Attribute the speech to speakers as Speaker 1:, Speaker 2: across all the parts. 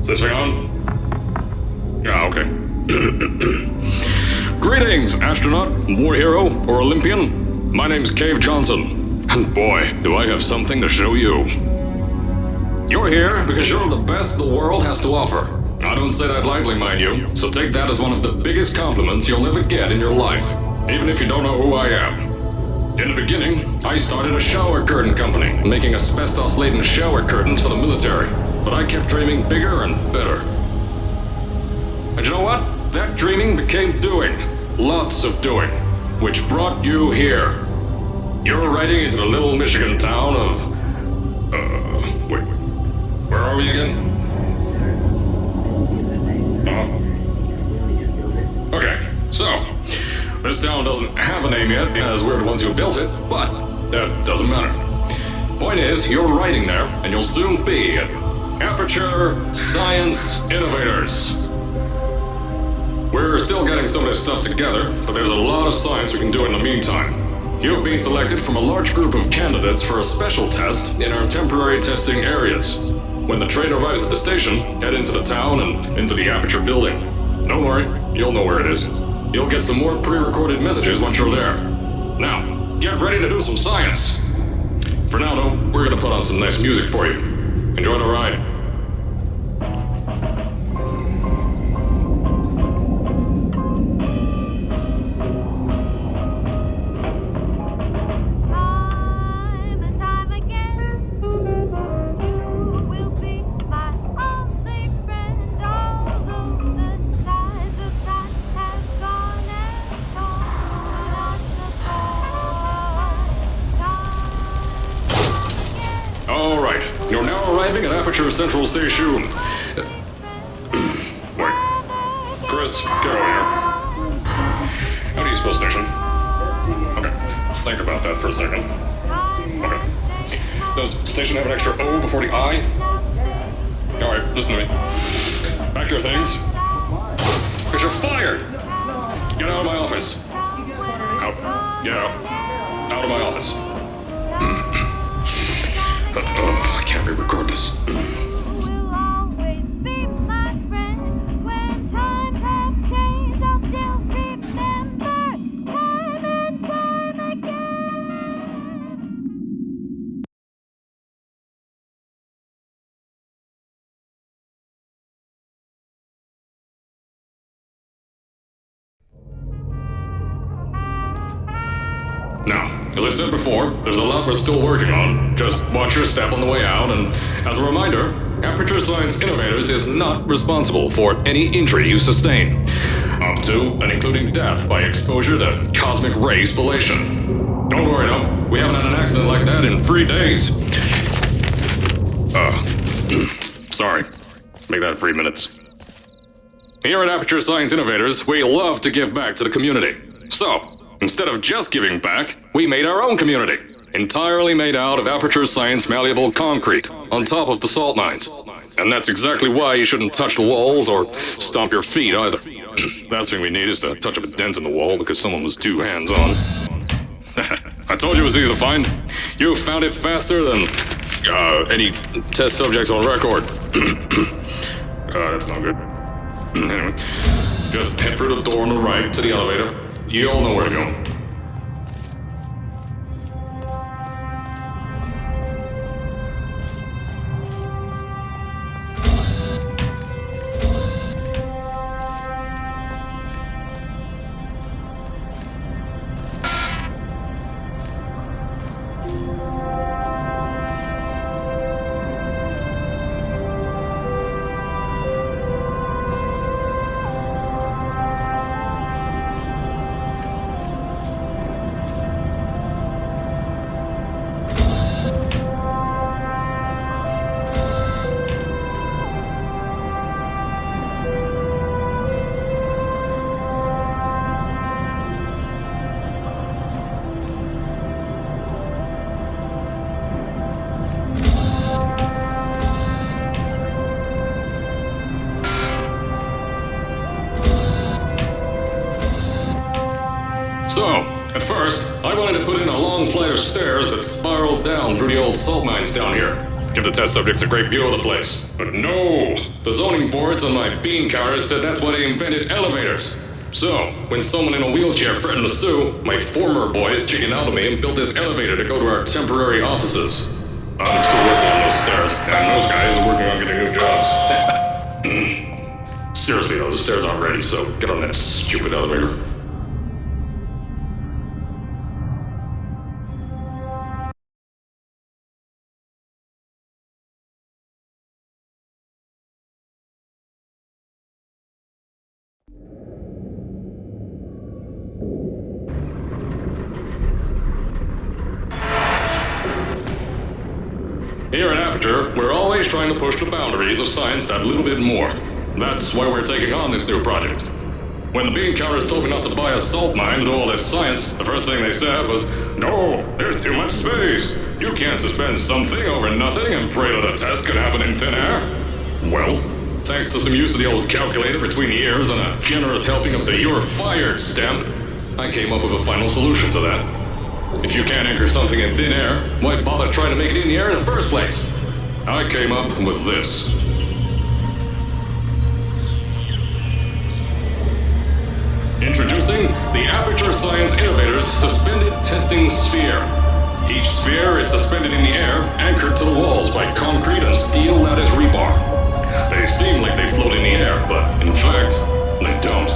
Speaker 1: Is this thing on? Yeah, okay. Greetings, astronaut, war hero, or Olympian. My name's Cave Johnson, and boy, do I have something to show you. You're here because you're the best the world has to offer. I don't say that lightly, mind you, so take that as one of the biggest compliments you'll ever get in your life, even if you don't know who I am. In the beginning, I started a shower curtain company, making asbestos-laden shower curtains for the military, but I kept dreaming bigger and better. And you know what? That dreaming became doing. Lots of doing. Which brought you here. You're riding into the little Michigan town of... wait. Where are we again? Okay, so... This town doesn't have a name yet, as we're the ones who built it, but that doesn't matter. Point is, you're riding there, and you'll soon be at Aperture Science Innovators. We're still getting some of this stuff together, but there's a lot of science we can do in the meantime. You've been selected from a large group of candidates for a special test in our temporary testing areas. When the train arrives at the station, head into the town and into the Aperture building. Don't worry, you'll know where it is. You'll get some more pre-recorded messages once you're there. Now, get ready to do some science. For now, though, we're gonna put on some nice music for you. Enjoy the ride. Alright, you're now arriving at Aperture Central Station. Wait. Chris, get over here. How do you spell station? Okay, think about that for a second. Okay. Does station have an extra O before the I? Alright, listen to me. Pack your things. Because you're fired! Get out of my office. Out. Get out. Out of my office. I can't re-record this. Now, as I said before, there's a lot we're still working on. Just watch your step on the way out, and as a reminder, Aperture Science Innovators is not responsible for any injury you sustain, up to and including death by exposure to cosmic ray spallation. Don't worry, no, we haven't had an accident like that in 3 days. Sorry. Make that 3 minutes. Here at Aperture Science Innovators, we love to give back to the community. So, instead of just giving back, we made our own community, entirely made out of Aperture Science malleable concrete, on top of the salt mines. And that's exactly why you shouldn't touch the walls or stomp your feet either. Last thing we need is to touch up a dent in the wall because someone was too hands-on. I told you it was easy to find. You found it faster than any test subjects on record. That's not good. Anyway, just head through the door on the right to the elevator. You all know where to go. So, at first, I wanted to put in a long flight of stairs that spiraled down through the old salt mines down here. give the test subjects a great view of the place. But no! The zoning boards on my bean counters said that's why they invented elevators. So, when someone in a wheelchair threatened to sue, my former boys chickened out of me and built this elevator to go to our temporary offices. I'm still working on those stairs, and those guys are working on getting new jobs. Seriously though, the stairs aren't ready, so get on that stupid elevator. Here at Aperture, we're always trying to push the boundaries of science that little bit more. That's why we're taking on this new project. When the bean counters told me not to buy a salt mine to do all this science, the first thing they said was, "No, there's too much space. You can't suspend something over nothing and pray that a test can happen in thin air." Well, thanks to some use of the old calculator between the ears and a generous helping of the "you're fired" stamp, I came up with a final solution to that. If you can't anchor something in thin air, why bother trying to make it in the air in the first place? I came up with this. Introducing the Aperture Science Innovators Suspended Testing Sphere. Each sphere is suspended in the air, anchored to the walls by concrete and steel lattice rebar. They seem like they float in the air, but in fact, they don't.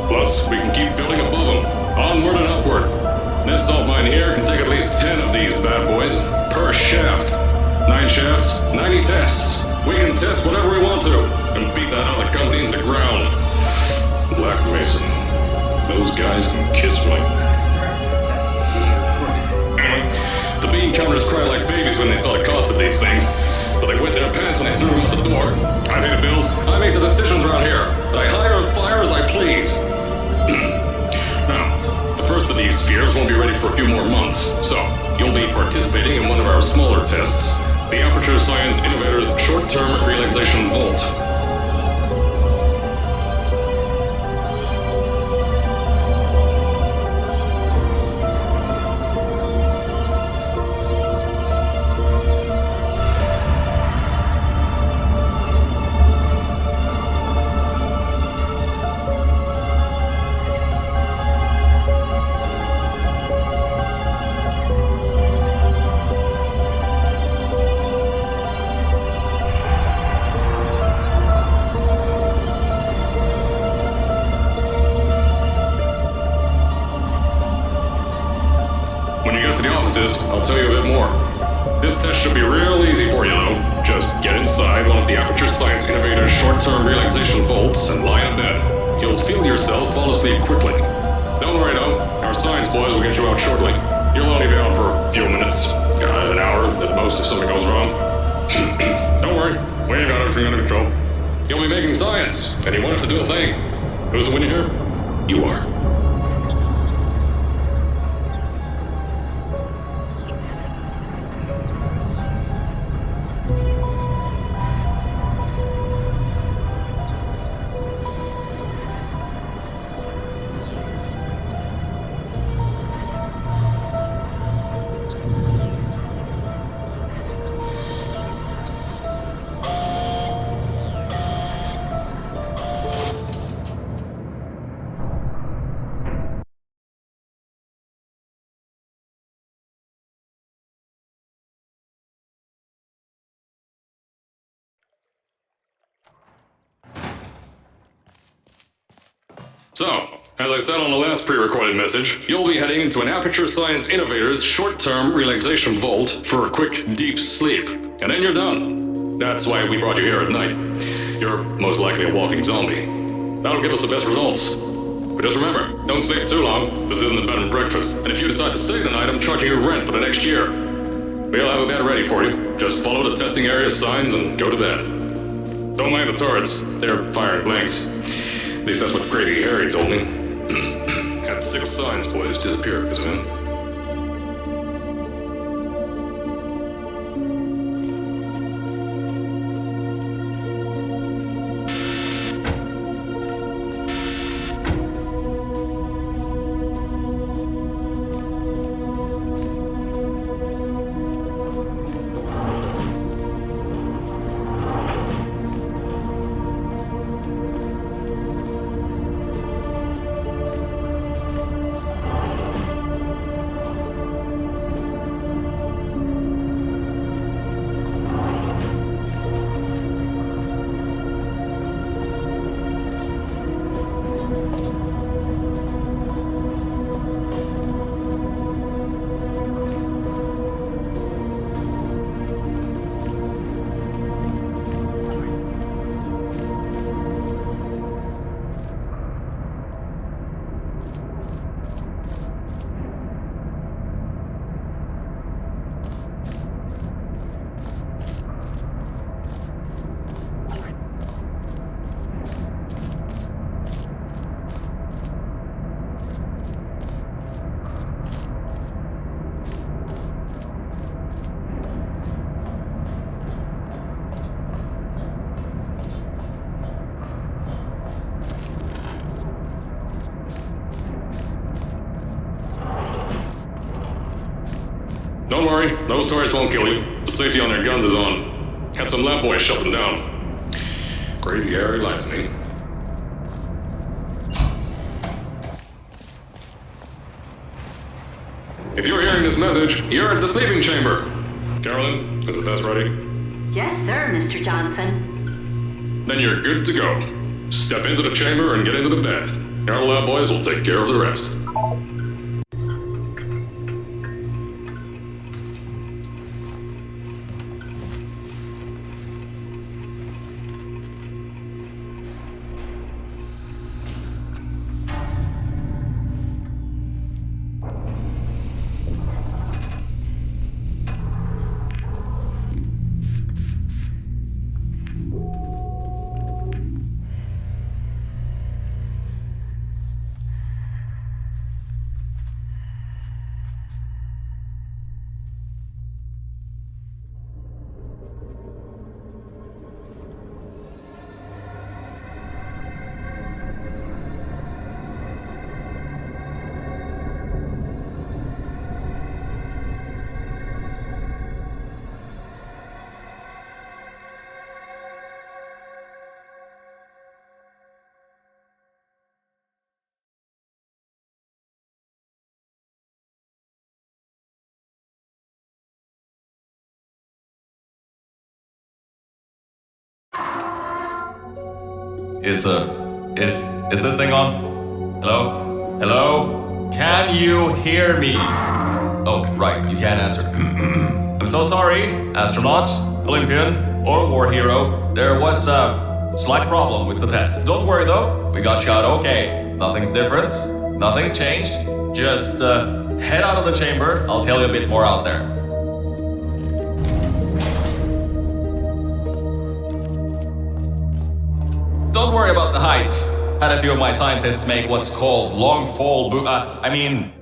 Speaker 1: Plus, we can keep building above them, onward and upward. This salt mine here can take at least 10 of these bad boys per shaft. 9 shafts, 90 tests. We can test whatever we want to and beat that other company into the ground. Black Mason. Those guys can kiss me. The bean counters cried like babies when they saw the cost of these things, but they wet their pants and they threw them out the door. I pay the bills, I make the decisions around here, but I hire and fire as I please. Now, the first of these spheres won't be ready for a few more months, so you'll be participating in one of our smaller tests, the Aperture Science Innovators Short-Term Relaxation Vault. I'll tell you a bit more. This test should be real easy for you though. Just get inside one of the Aperture Science Innovators Short-Term Relaxation Vaults and lie in bed. You'll feel yourself fall asleep quickly. Don't worry though, our science boys will get you out shortly. You'll only be out for a few minutes, an hour at most if something goes wrong. Don't worry, we ain't got everything under control. You'll be making science, and you won't have to do a thing. Who's the winner here? You are. So, as I said on the last pre-recorded message, you'll be heading into an Aperture Science Innovators Short-Term Relaxation Vault for a quick, deep sleep. And then you're done. That's why we brought you here at night. You're most likely a walking zombie. That'll give us the best results. But just remember, don't stay for too long. This isn't a bed and breakfast. And if you decide to stay the night, I'm charging you rent for the next year. We'll have a bed ready for you. Just follow the testing area signs and go to bed. Don't mind the turrets. They're firing blanks. At least that's what Crazy Harry told me. Had 6 science boys disappear because of him. Don't worry, those turrets won't kill you. The safety on their guns is on. Had some lab boys shut them down. Crazy Harry lied to me. If you're hearing this message, you're at the sleeping chamber. Carolyn, is the test ready?
Speaker 2: Yes, sir, Mr. Johnson.
Speaker 1: Then you're good to go. Step into the chamber and get into the bed. Our lab boys will take care of the rest.
Speaker 3: Is this thing on? Hello? Hello? Can you hear me? Oh, right, you can't answer. I'm so sorry, astronaut, Olympian, or war hero. There was a slight problem with the test. Don't worry though, we got shot okay. Nothing's different, nothing's changed. Just head out of the chamber, I'll tell you a bit more out there. Don't worry about the height. Had a few of my scientists make what's called long fall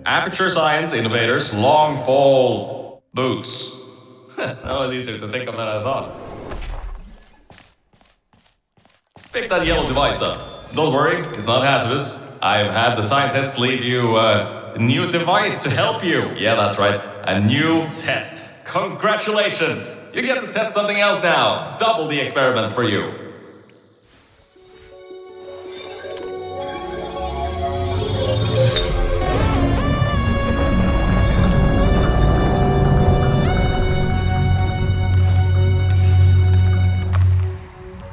Speaker 3: aperture science innovators, long fall boots. That was easier to think of than I thought. Pick that yellow device up. Don't worry, it's not hazardous. I've had the scientists leave you a new device to help you. Yeah, that's right. A new test. Congratulations! You get to test something else now. Double the experiments for you.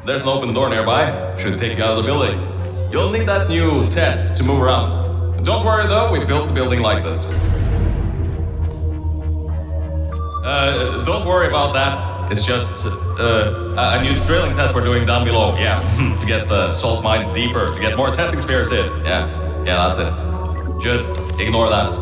Speaker 3: There's an open door nearby. Should take you out of the building. You'll need that new test to move around. Don't worry though, we built the building like this. Don't worry about that. It's just a new drilling test we're doing down below. Yeah, to get the salt mines deeper, to get more testing spheres in. Yeah, that's it. Just ignore that.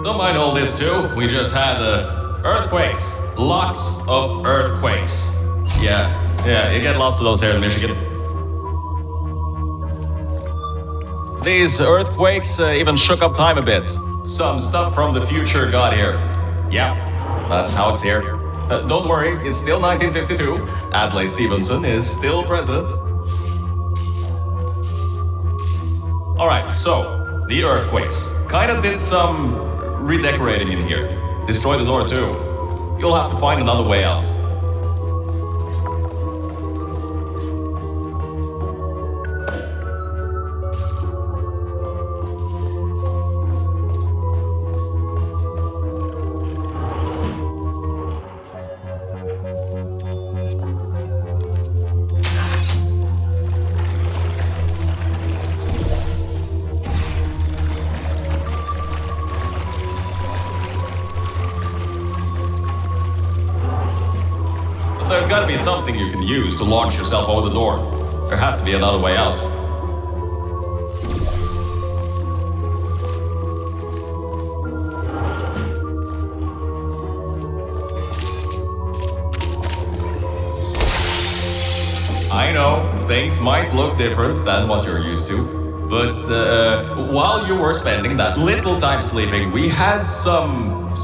Speaker 3: Don't mind all this too. We just had earthquakes. Lots of earthquakes. Yeah, you get lots of those here in Michigan. These earthquakes even shook up time a bit. Some stuff from the future got here. Yeah, that's how it's here. Don't worry, it's still 1952. Adlai Stevenson is still president. Alright, so, the earthquakes. Kinda did some redecorating in here. Destroy the door too. You'll have to find another way out. There's gotta be something you can use to launch yourself over the door. There has to be another way out. I know, things might look different than what you're used to, but while you were spending that little time sleeping, we had some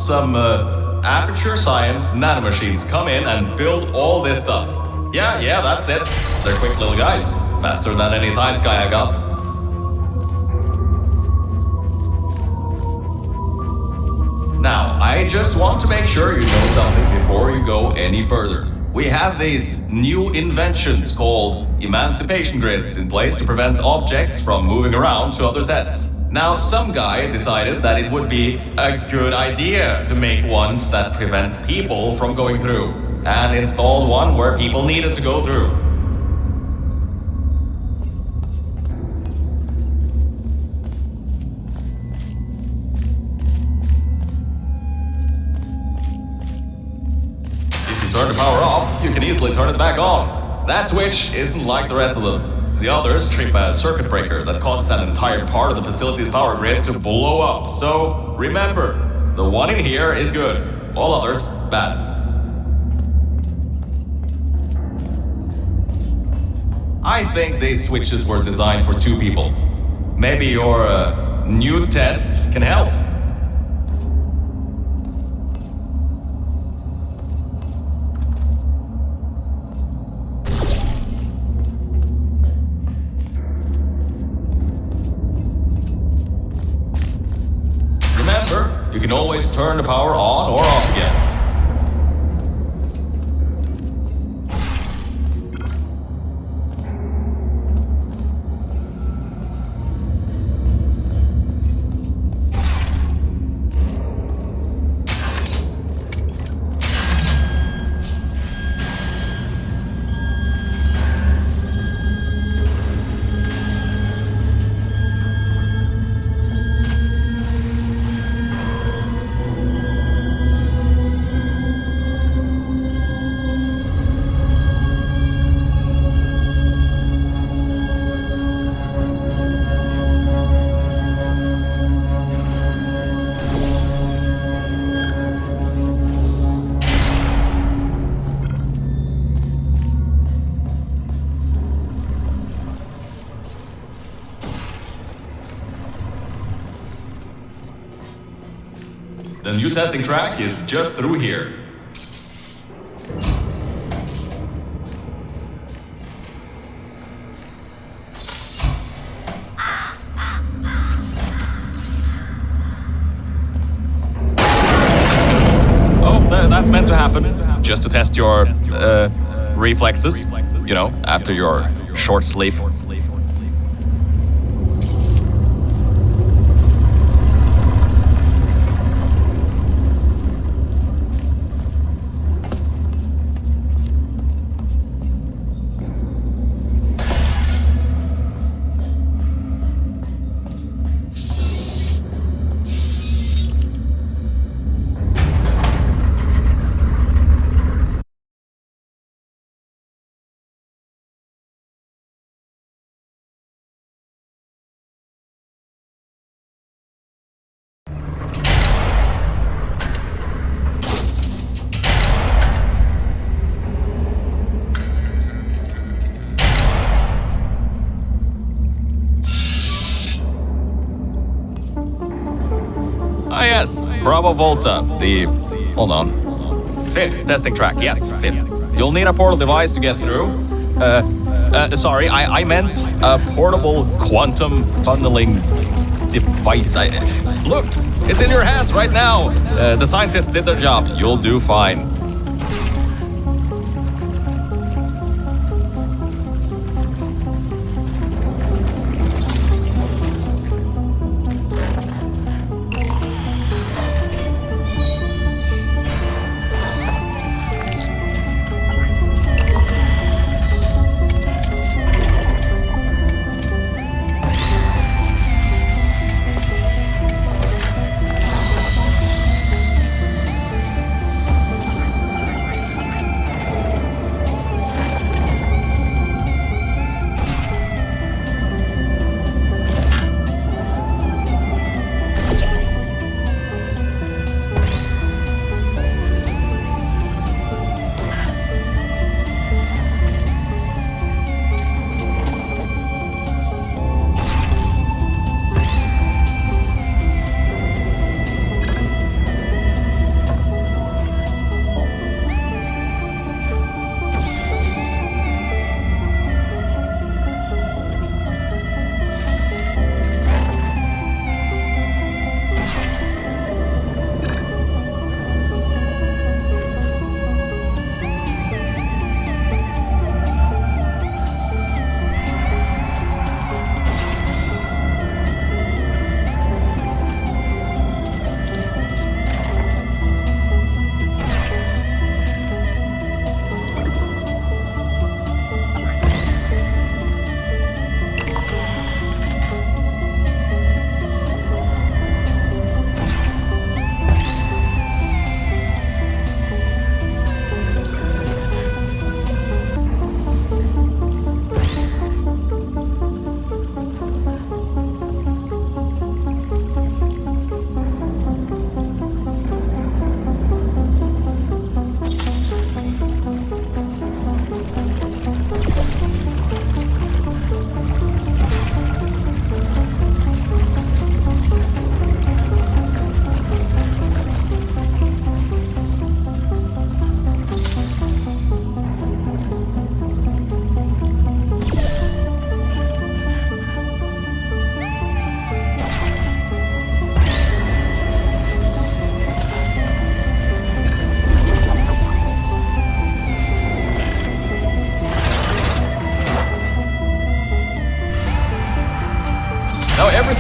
Speaker 3: Aperture Science nanomachines come in and build all this stuff. Yeah, that's it. They're quick little guys. Faster than any science guy I got. Now, I just want to make sure you know something before you go any further. We have these new inventions called emancipation grids in place to prevent objects from moving around to other tests. Now, some guy decided that it would be a good idea to make ones that prevent people from going through, and installed one where people needed to go through. If you turn the power off, you can easily turn it back on. That switch isn't like the rest of them. The others trip a circuit breaker that causes an entire part of the facility's power grid to blow up. So remember, the one in here is good, all others bad. I think these switches were designed for 2 people. Maybe your new test can help. You can always turn the power on or off again. The new testing track is just through here. Oh, that's meant to happen. Just to test your reflexes, you know, after your short sleep. Ah yes, Bravo Volta, hold on. 5th testing track, yes, 5th. You'll need a portal device to get through. Sorry, I meant a portable quantum tunneling device. Look, it's in your hands right now. The scientists did their job. You'll do fine.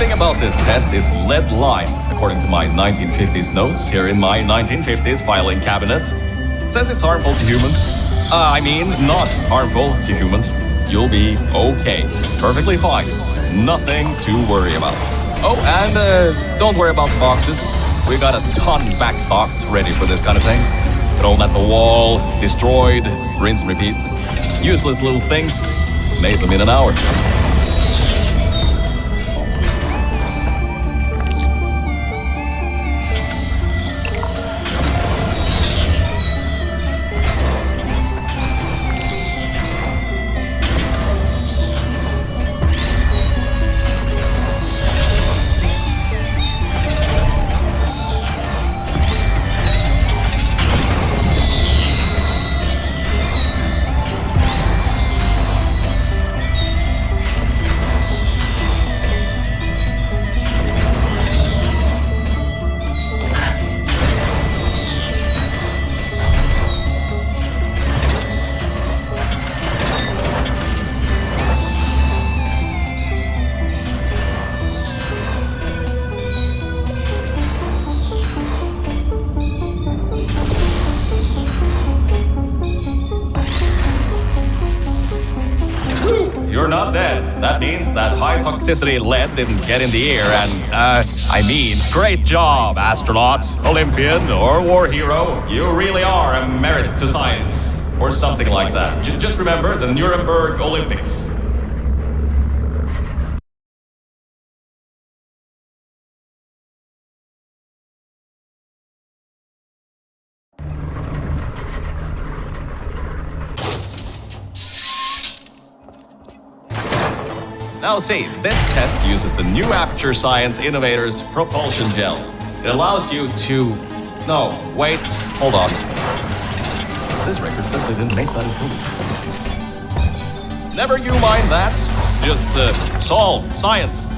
Speaker 3: thing about this test is lead line, according to my 1950s notes here in my 1950s filing cabinet. Says it's harmful to humans. Not harmful to humans. You'll be okay. Perfectly fine. Nothing to worry about. Oh, and don't worry about the boxes. We got a ton backstocked ready for this kind of thing. Thrown at the wall, destroyed, rinse and repeat. Useless little things. Made them in an hour. You're not dead. That means that high toxicity lead didn't get in the air and, great job, astronaut, Olympian, or war hero. You really are a merit to science. Or something like that. Just remember the Nuremberg Olympics. Now see, this test uses the new Aperture Science Innovators Propulsion Gel. It allows you to... No, wait, hold on. This record says they didn't make that until the 70s. Never you mind that. Just solve science.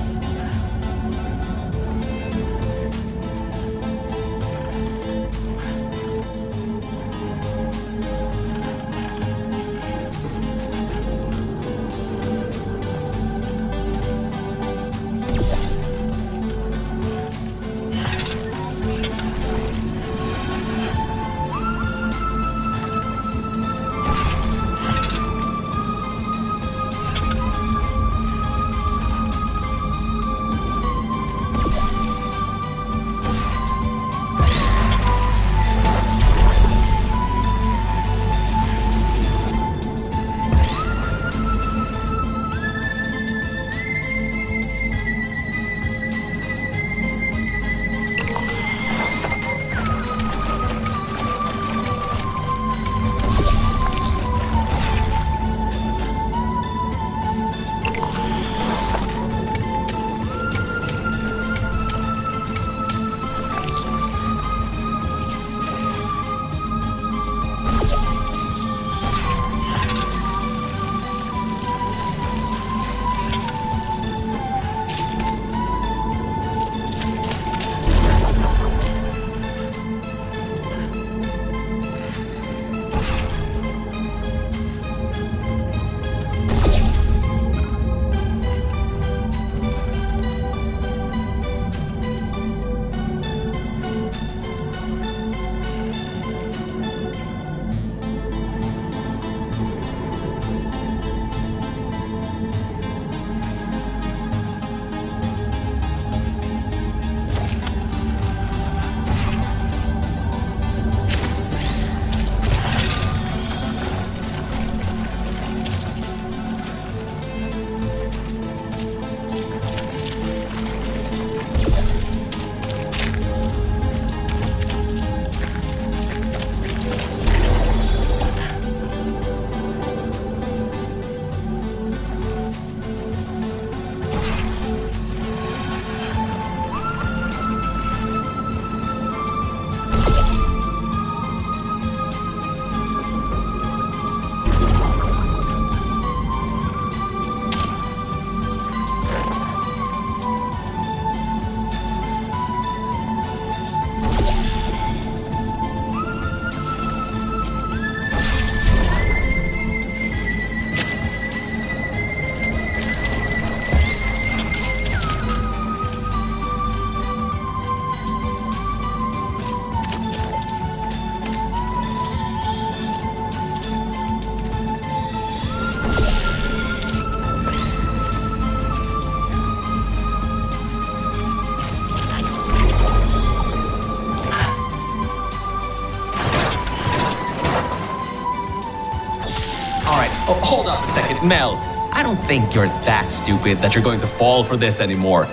Speaker 4: Oh, hold up a second, Mel. I don't think you're that stupid that you're going to fall for this anymore.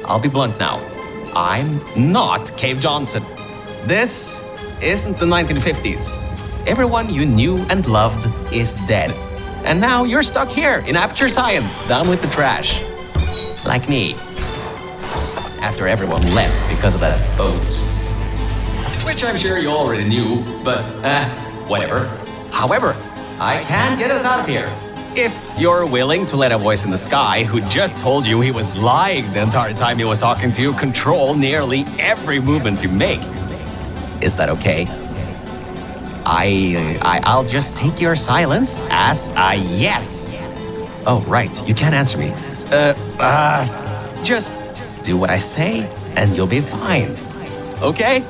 Speaker 4: I'll be blunt now. I'm not Cave Johnson. This isn't the 1950s. Everyone you knew and loved is dead. And now you're stuck here in Aperture Science, down with the trash. Like me. After everyone left because of that boat. Which I'm sure you already knew, but whatever. However, I can get us out of here. If you're willing to let a voice in the sky who just told you he was lying the entire time he was talking to you control nearly every movement you make. Is that okay? I'll just take your silence as a yes. Oh, right, you can't answer me. Just do what I say and you'll be fine. Okay?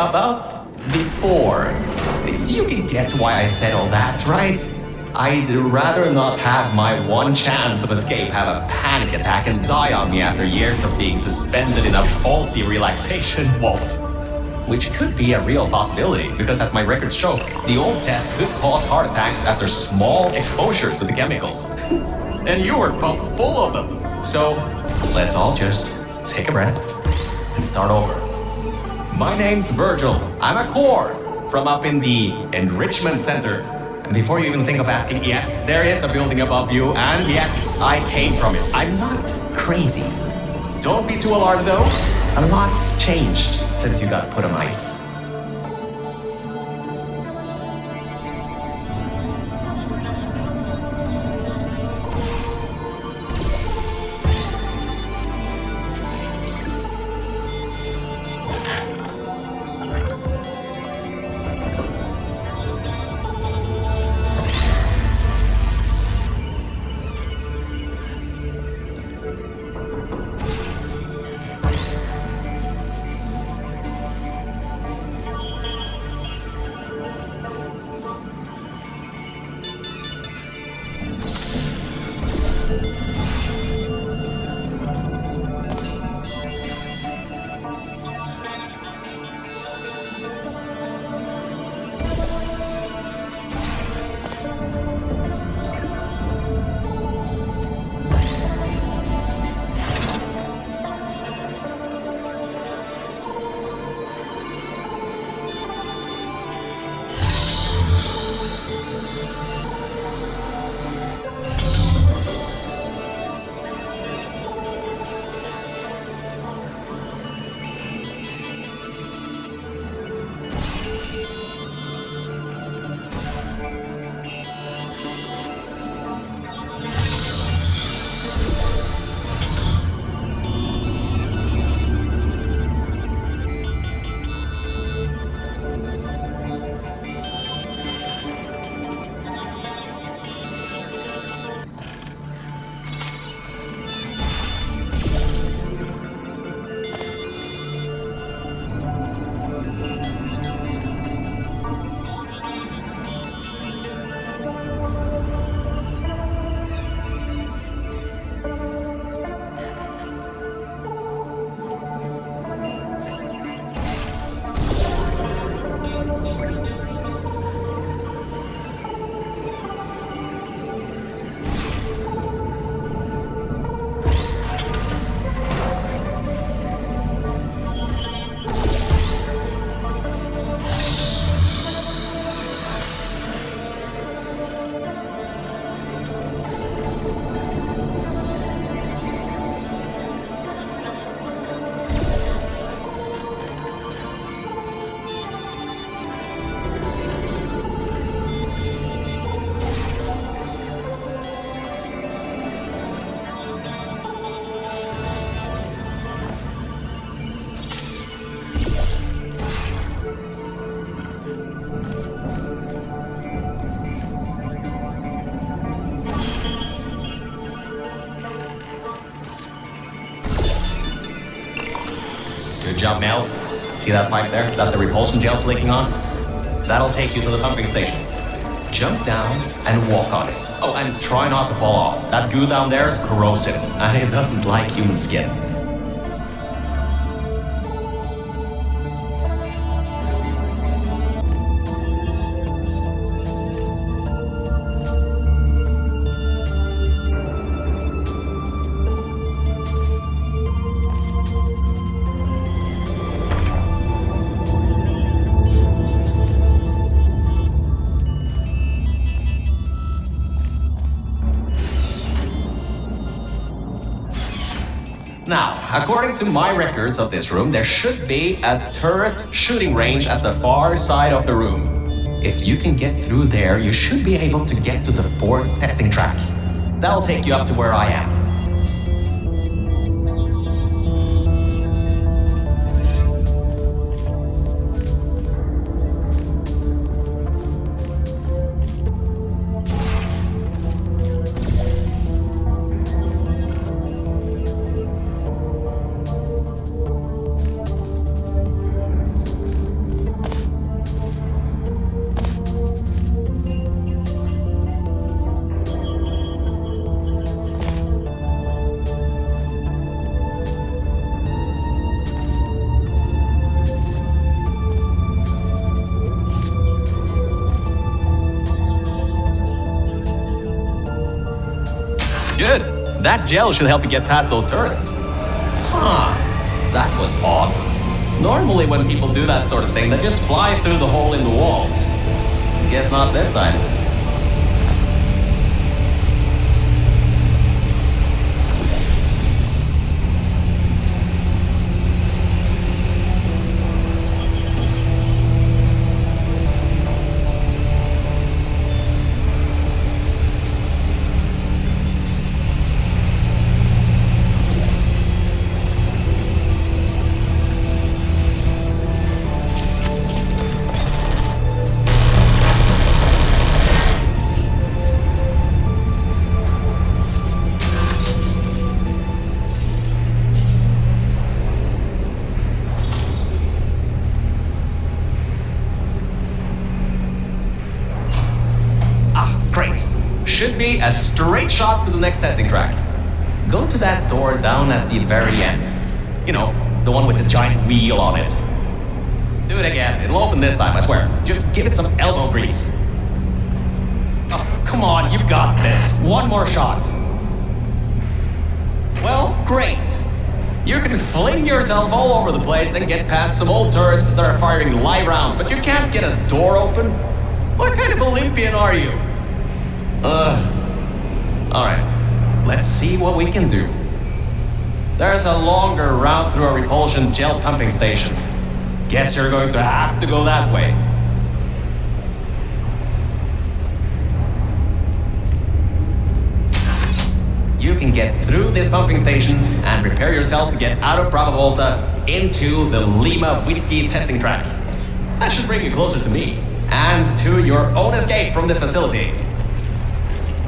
Speaker 4: about before. You can get why I said all that, right? I'd rather not have my one chance of escape have a panic attack and die on me after years of being suspended in a faulty relaxation vault. Which could be a real possibility, because as my records show, the old test could cause heart attacks after small exposure to the chemicals. And you were pumped full of them. So, let's all just take a breath and start over. My name's Virgil. I'm a core from up in the Enrichment Center. And before you even think of asking, yes, there is a building above you, and yes, I came from it. I'm not crazy. Don't be too alarmed though. A lot's changed since you got put on ice. Good job, Mel. See that pipe there that the repulsion gel's leaking on? That'll take you to the pumping station. Jump down and walk on it. Oh, and try not to fall off. That goo down there is corrosive, and it doesn't like human skin. Now, according to my records of this room, there should be a turret shooting range at the far side of the room. If you can get through there, you should be able to get to the fourth testing track. That'll take you up to where I am. Good. That gel should help you get past those turrets. Huh. That was odd. Normally when people do that sort of thing, they just fly through the hole in the wall. Guess not this time. Should be a straight shot to the next testing track. Go to that door down at the very end. You know, the one with the giant wheel on it. Do it again. It'll open this time, I swear. Just give it some elbow grease. Oh, come on, you got this. One more shot. Well, great. You can fling yourself all over the place and get past some old turrets that are firing live rounds, but you can't get a door open? What kind of Olympian are you? Alright, let's see what we can do. There's a longer route through a repulsion gel pumping station. Guess you're going to have to go that way. You can get through this pumping station and prepare yourself to get out of Bravo Volta into the Lima Whiskey testing track. That should bring you closer to me and to your own escape from this facility.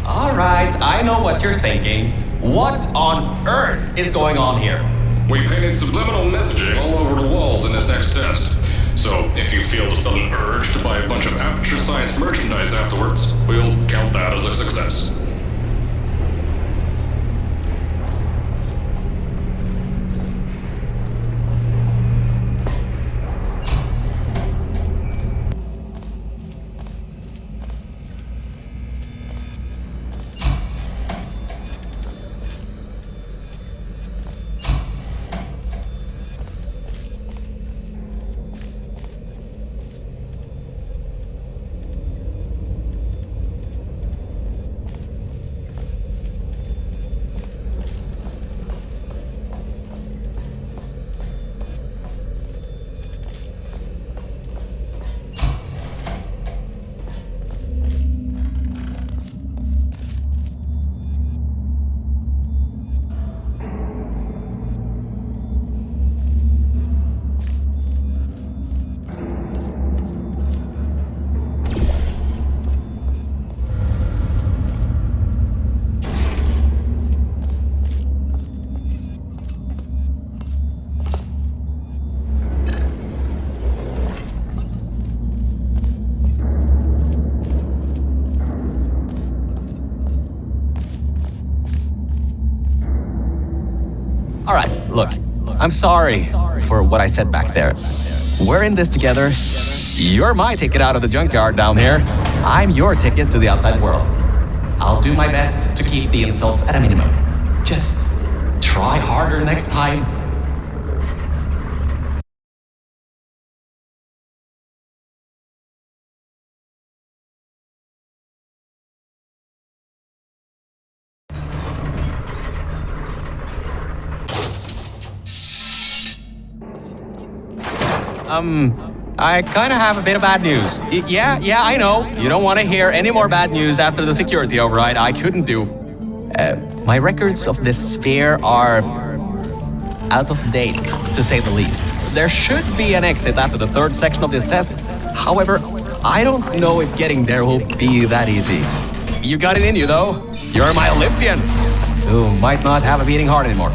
Speaker 4: Alright, I know what you're thinking. What on earth is going on here?
Speaker 1: We painted subliminal messaging all over the walls in this next test. So, if you feel the sudden urge to buy a bunch of Aperture Science merchandise afterwards, we'll count that as a success.
Speaker 4: Alright, look, I'm sorry for what I said back there. We're in this together. You're my ticket out of the junkyard down here. I'm your ticket to the outside world. I'll do my best to keep the insults at a minimum. Just try harder next time. I kind of have a bit of bad news. Yeah, I know. You don't want to hear any more bad news after the security override. I couldn't do. My records of this sphere are out of date, to say the least. There should be an exit after the third section of this test. However, I don't know if getting there will be that easy. You got it in you, though. You're my Olympian, who might not have a beating heart anymore.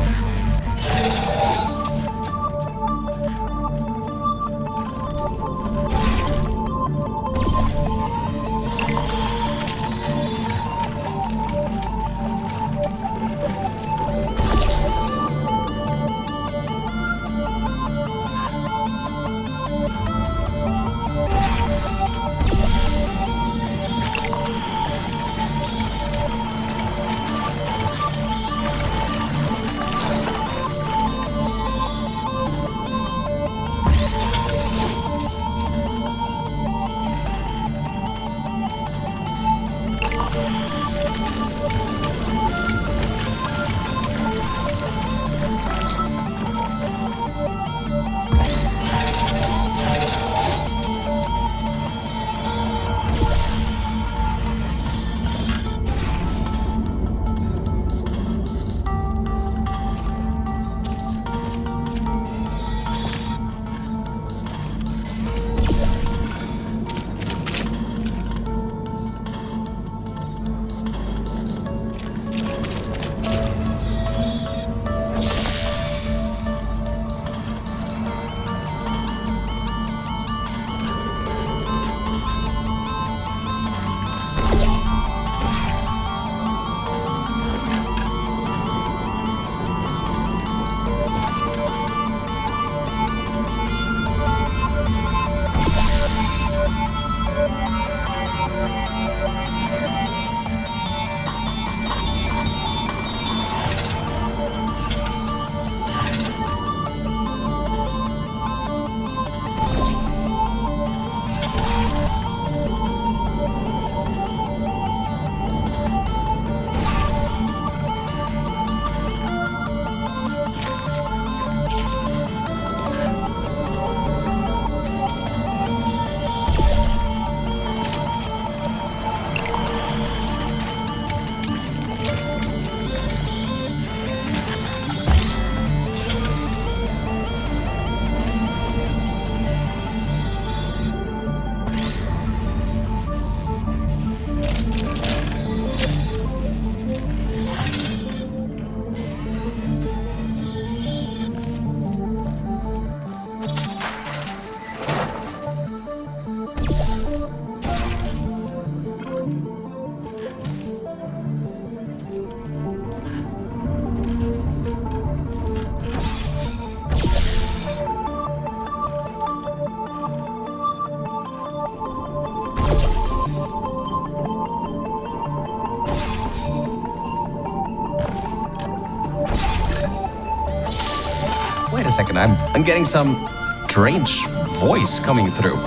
Speaker 4: Wait a second, I'm getting some strange voice coming through.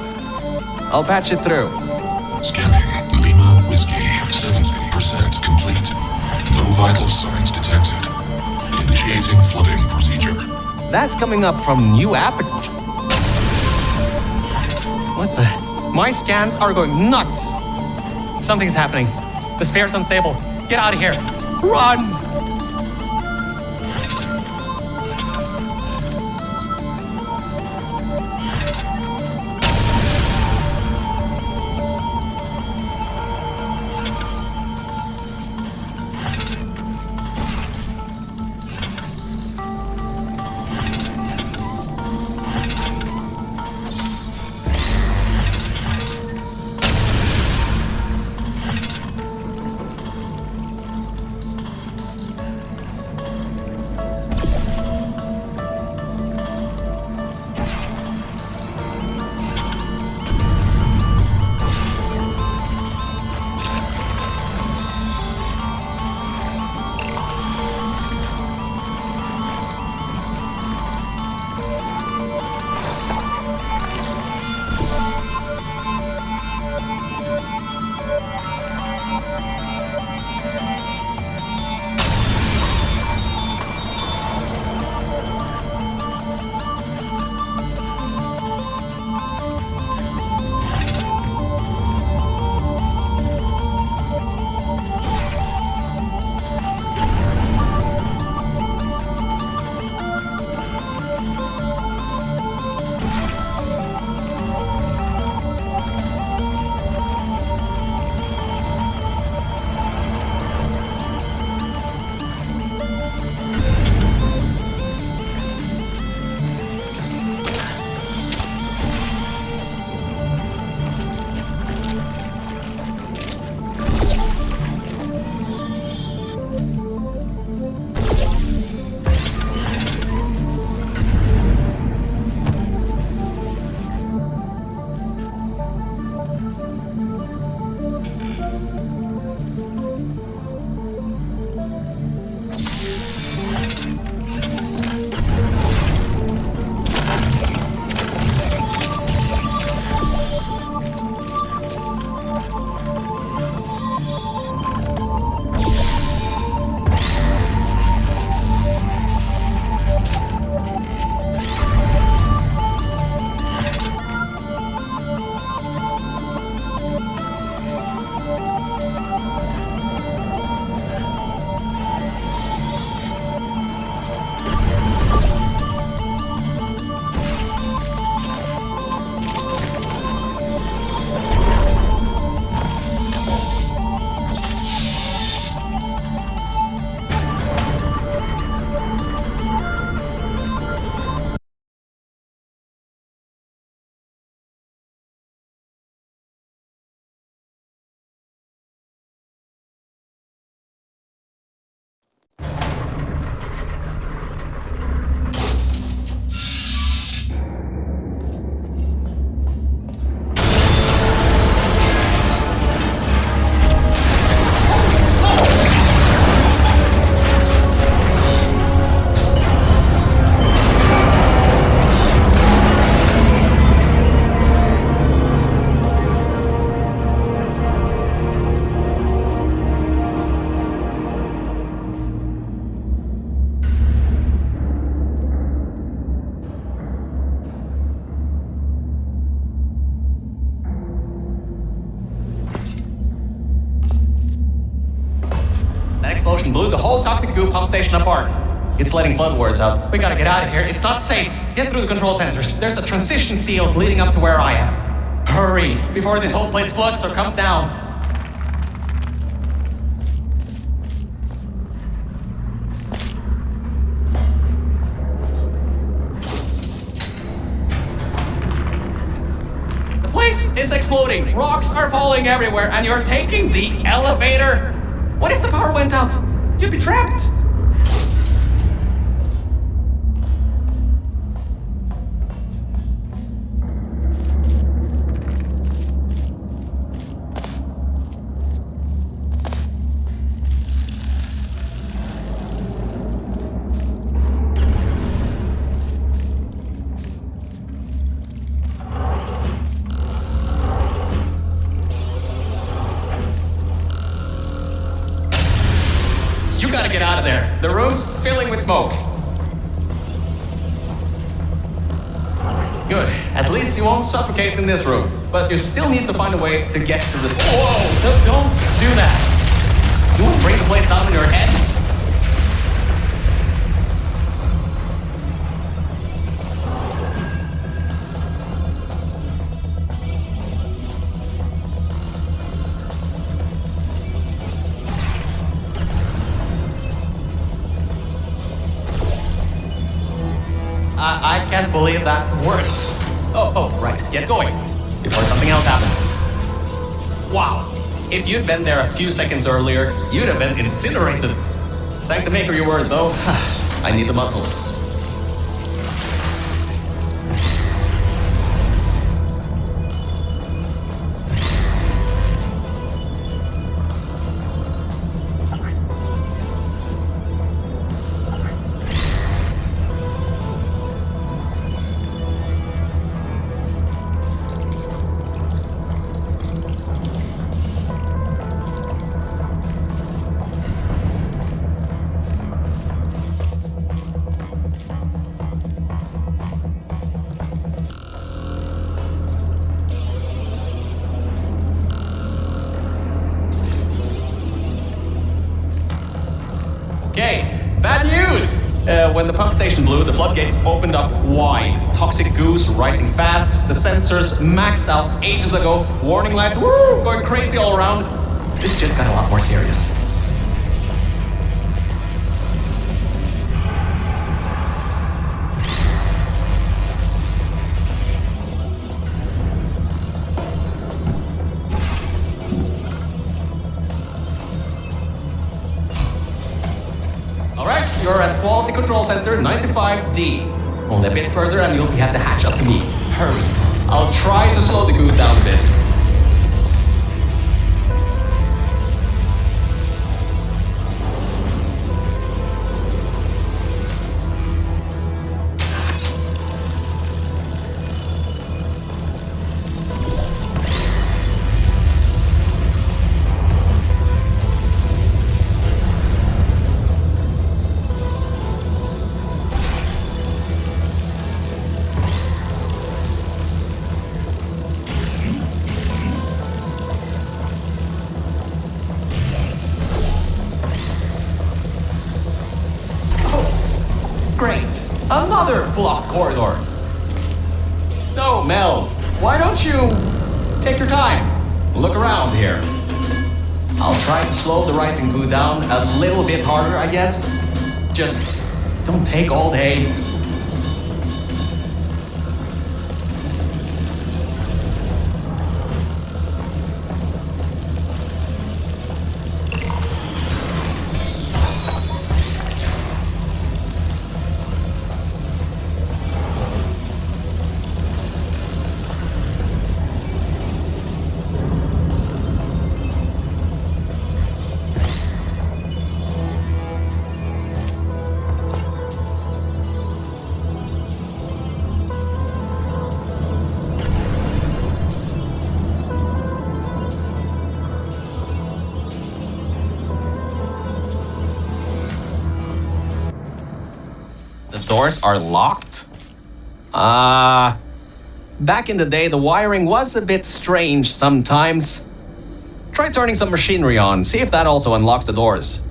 Speaker 4: I'll patch it through.
Speaker 5: Scanning Lima Whiskey, 70% complete. No vital signs detected. Initiating flooding procedure.
Speaker 4: That's coming up from new app. My scans are going nuts. Something's happening. The sphere's unstable. Get out of here. Run! explosion blew the whole toxic goo pump station apart. It's letting flood waters out. We gotta get out of here. It's not safe. Get through the control centers. There's a transition seal leading up to where I am. Hurry, before this whole place floods or comes down. The place is exploding. Rocks are falling everywhere, and you're taking the elevator? What if the power went out? You'd be trapped. get out of there. The room's filling with smoke. Good. At least you won't suffocate in this room. But you still need to find a way to get to the... Whoa! Don't do that! You want to bring the place down in your head? I can't believe that worked. Oh, right. Get going. Before something else happens. Wow. If you'd been there a few seconds earlier, you'd have been incinerated. Thank the maker you were, though. I need the muscle. Okay, bad news! When the pump station blew, the floodgates opened up wide. Toxic goos rising fast, the sensors maxed out ages ago, warning lights going crazy all around. This just got a lot more serious. Alright, you're at Quality Control Center 95D. Only a bit further and you'll be at the hatch up to me. Hurry. I'll try to slow the goo down a bit. Great! Another blocked corridor! So, Mel, why don't you take your time? Look around here. I'll try to slow the rising goo down a little bit harder, I guess. Just don't take all day. The doors are locked? Back in the day, the wiring was a bit strange sometimes. Try turning some machinery on, see if that also unlocks the doors.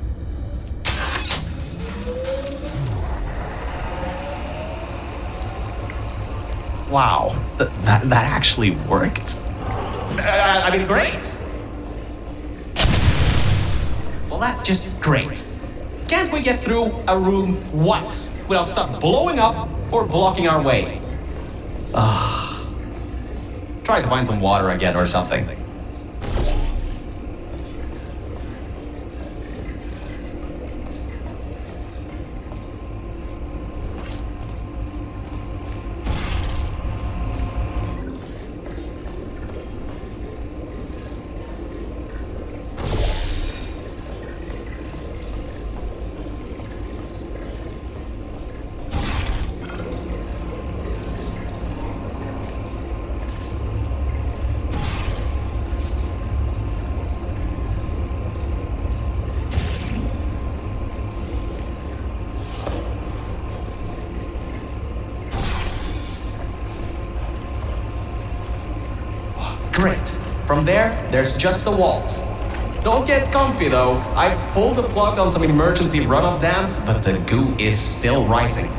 Speaker 4: Wow, that actually worked. I mean, great. Well, that's just great. Can't we get through a room once without stuff blowing up or blocking our way? Try to find some water again or something. From there, there's just the walls. Don't get comfy though. I pulled the plug on some emergency run-up dams, but the goo is still rising.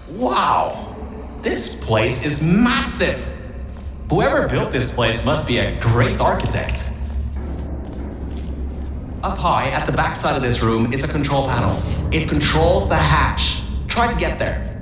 Speaker 4: Wow! This place is massive! Whoever built this place must be a great architect. Up high, at the back side of this room, is a control panel. It controls the hatch. Try to get there.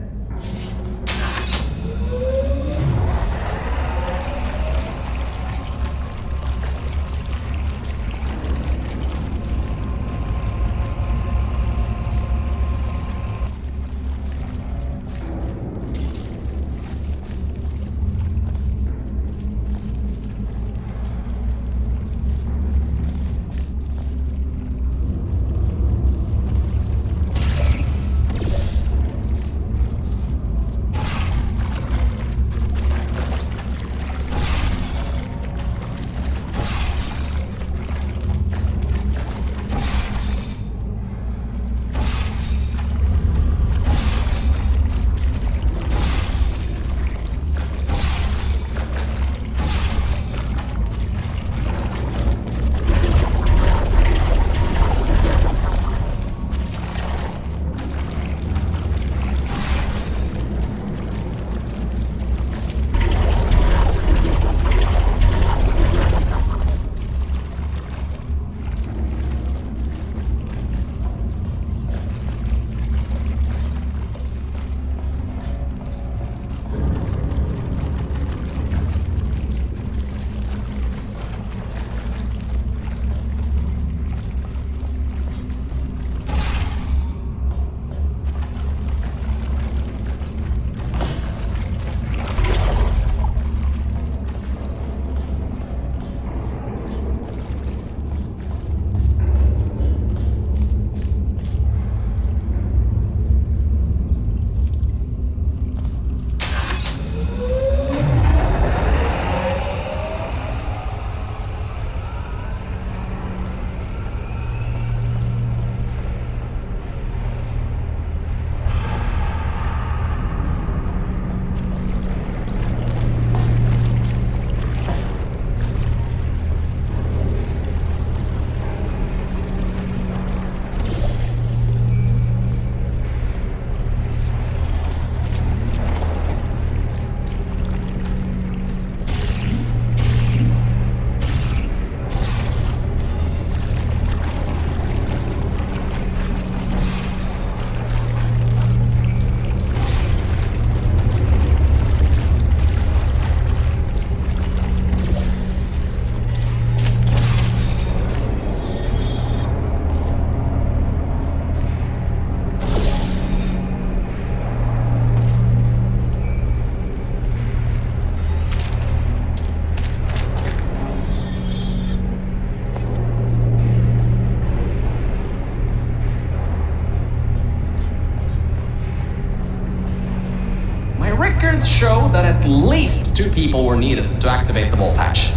Speaker 4: Records show that at least 2 people were needed to activate the vault hatch.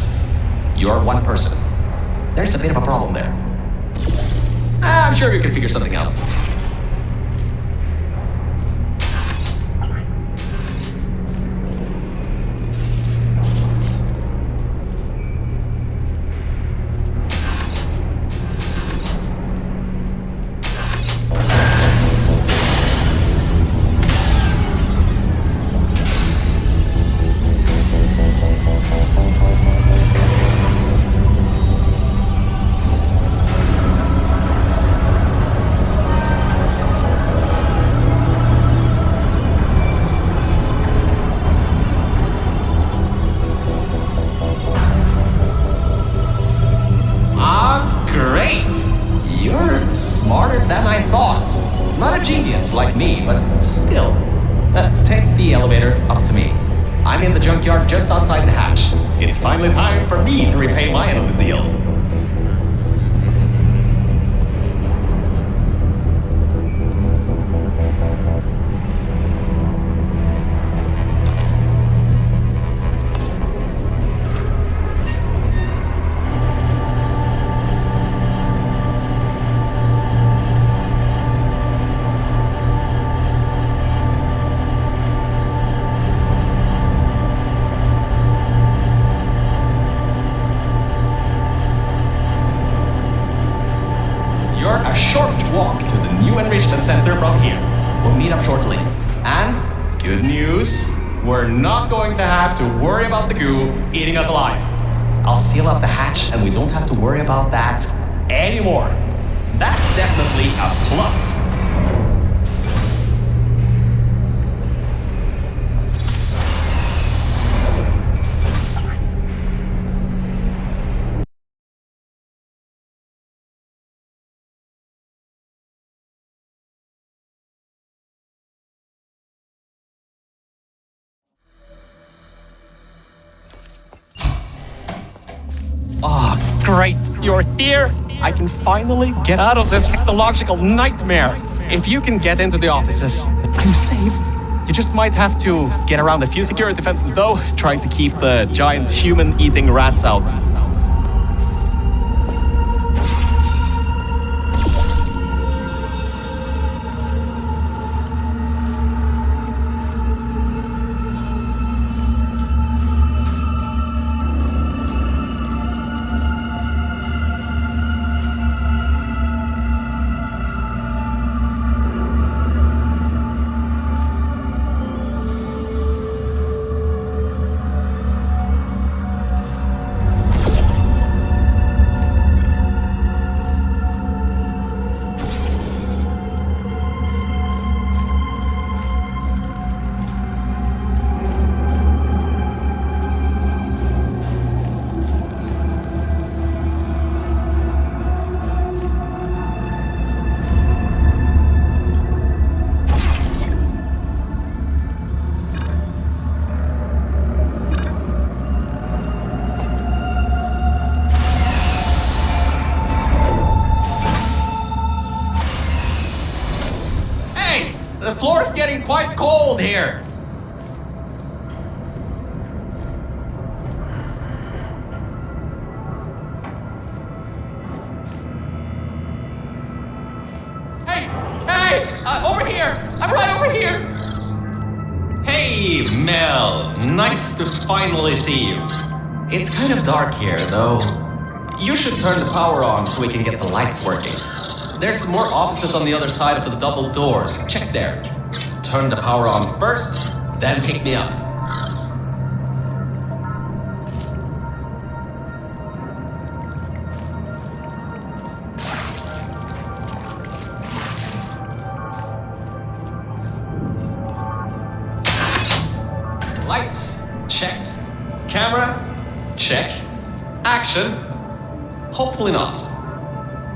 Speaker 4: You're one person. There's a bit of a problem there. I'm sure we can figure something out. Smarter than I thought. Not a genius like me, but still. Take the elevator up to me. I'm in the junkyard just outside the hatch. It's finally time for me to repay my end of the deal. short walk to the new enrichment center from here. We'll meet up shortly. And good news, we're not going to have to worry about the goo eating us alive. I'll seal up the hatch and we don't have to worry about that anymore. That's definitely a plus. Oh, great, you're here. I can finally get out of this technological nightmare. If you can get into the offices, I'm saved. You just might have to get around a few security fences though, trying to keep the giant human-eating rats out. The floor's getting quite cold here. Hey! Over here! I'm right over here! Hey, Mel. Nice to finally see you. It's kind of dark here, though. You should turn the power on so we can get the lights working. There's some more offices on the other side of the double doors. Check there. Turn the power on first, then pick me up. Lights, check. Camera, check. Action, hopefully not.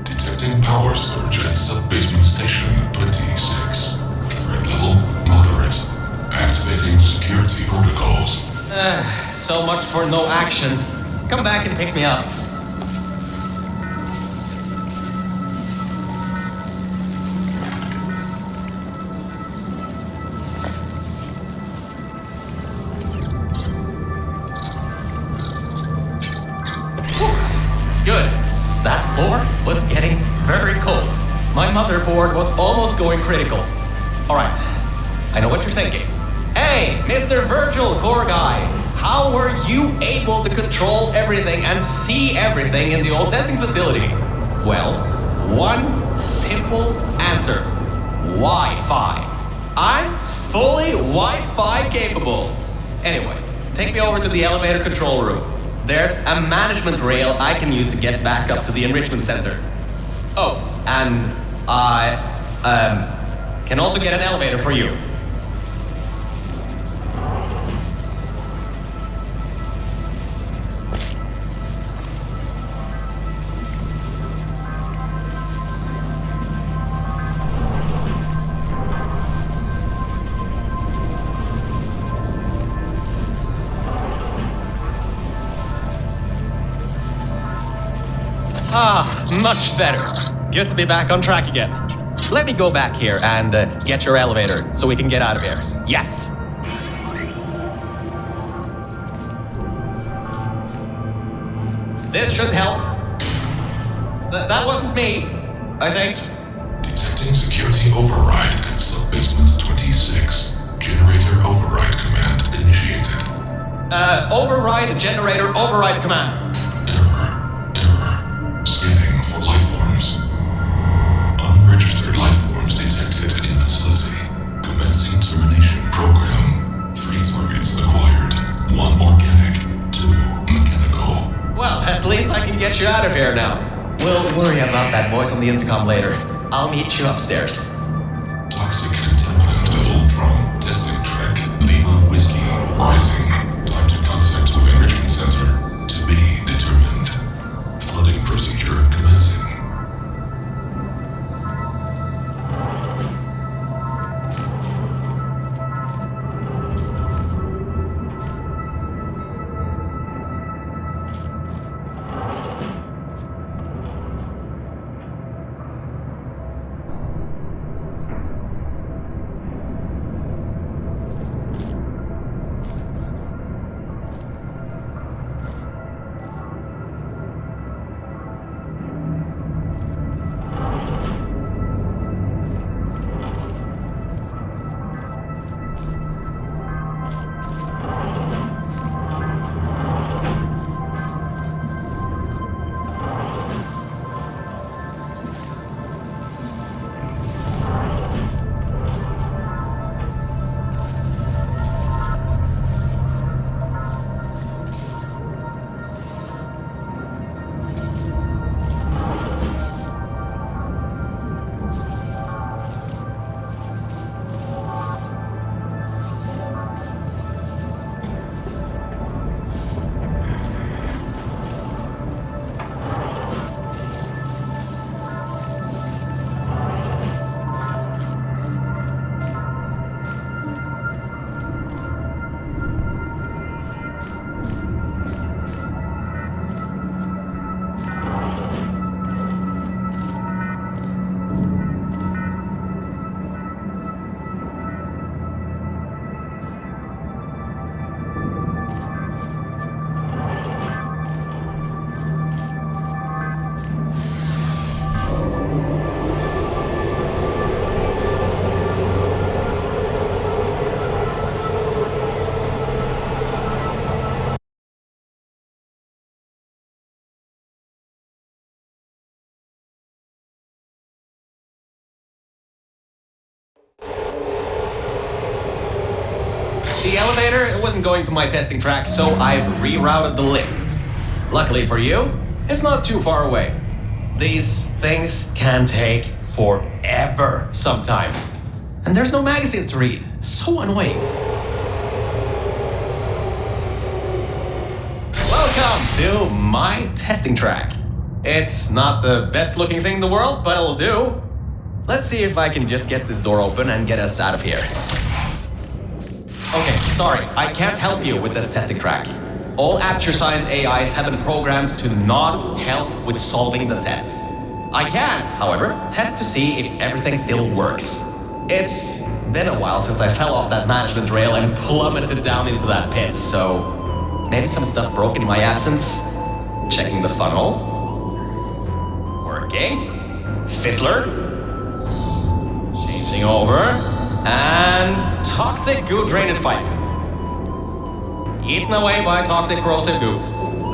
Speaker 5: Detecting power surge at sub-basement station 26. Threat level moderate. Activating security protocols.
Speaker 4: So much for no action. Come back and pick me up. Good. That floor was getting very cold. My motherboard was almost going critical. Alright, I know what you're thinking. Hey, Mr. Virgil Core Guy, how were you able to control everything and see everything in the old testing facility? Well, one simple answer. Wi-Fi. I'm fully Wi-Fi capable. Anyway, take me over to the elevator control room. There's a management rail I can use to get back up to the enrichment center. Oh, and I can also get an elevator for you. Much better. Good to be back on track again. Let me go back here and get your elevator so we can get out of here. Yes. This should help. That wasn't me, I think.
Speaker 5: Detecting security override at sub-basement 26. Generator override command initiated.
Speaker 4: Override generator override command.
Speaker 5: Error. Scanning for life forms. ability. Commencing termination program. 3 targets acquired. 1 organic, 2 mechanical.
Speaker 4: Well, at least I can get you out of here now. We'll worry about that voice on the intercom later. I'll meet you upstairs.
Speaker 5: Toxic contaminant level from testing track Lima Whiskey rising. Time to contact with enrichment center. To be determined. Flooding procedure commencing.
Speaker 4: The elevator, it wasn't going to my testing track, so I've rerouted the lift. Luckily for you, it's not too far away. These things can take forever sometimes. And there's no magazines to read. So annoying. Welcome to my testing track. It's not the best looking thing in the world, but it'll do. Let's see if I can just get this door open and get us out of here. Okay, sorry, I can't help you with this testing track. All Aperture Science AIs have been programmed to not help with solving the tests. I can, however, test to see if everything still works. It's been a while since I fell off that management rail and plummeted down into that pit, so maybe some stuff broken in my absence. Checking the funnel. Working. Fizzler. Changing over. And toxic goo drainage pipe. Eaten away by toxic corrosive goo.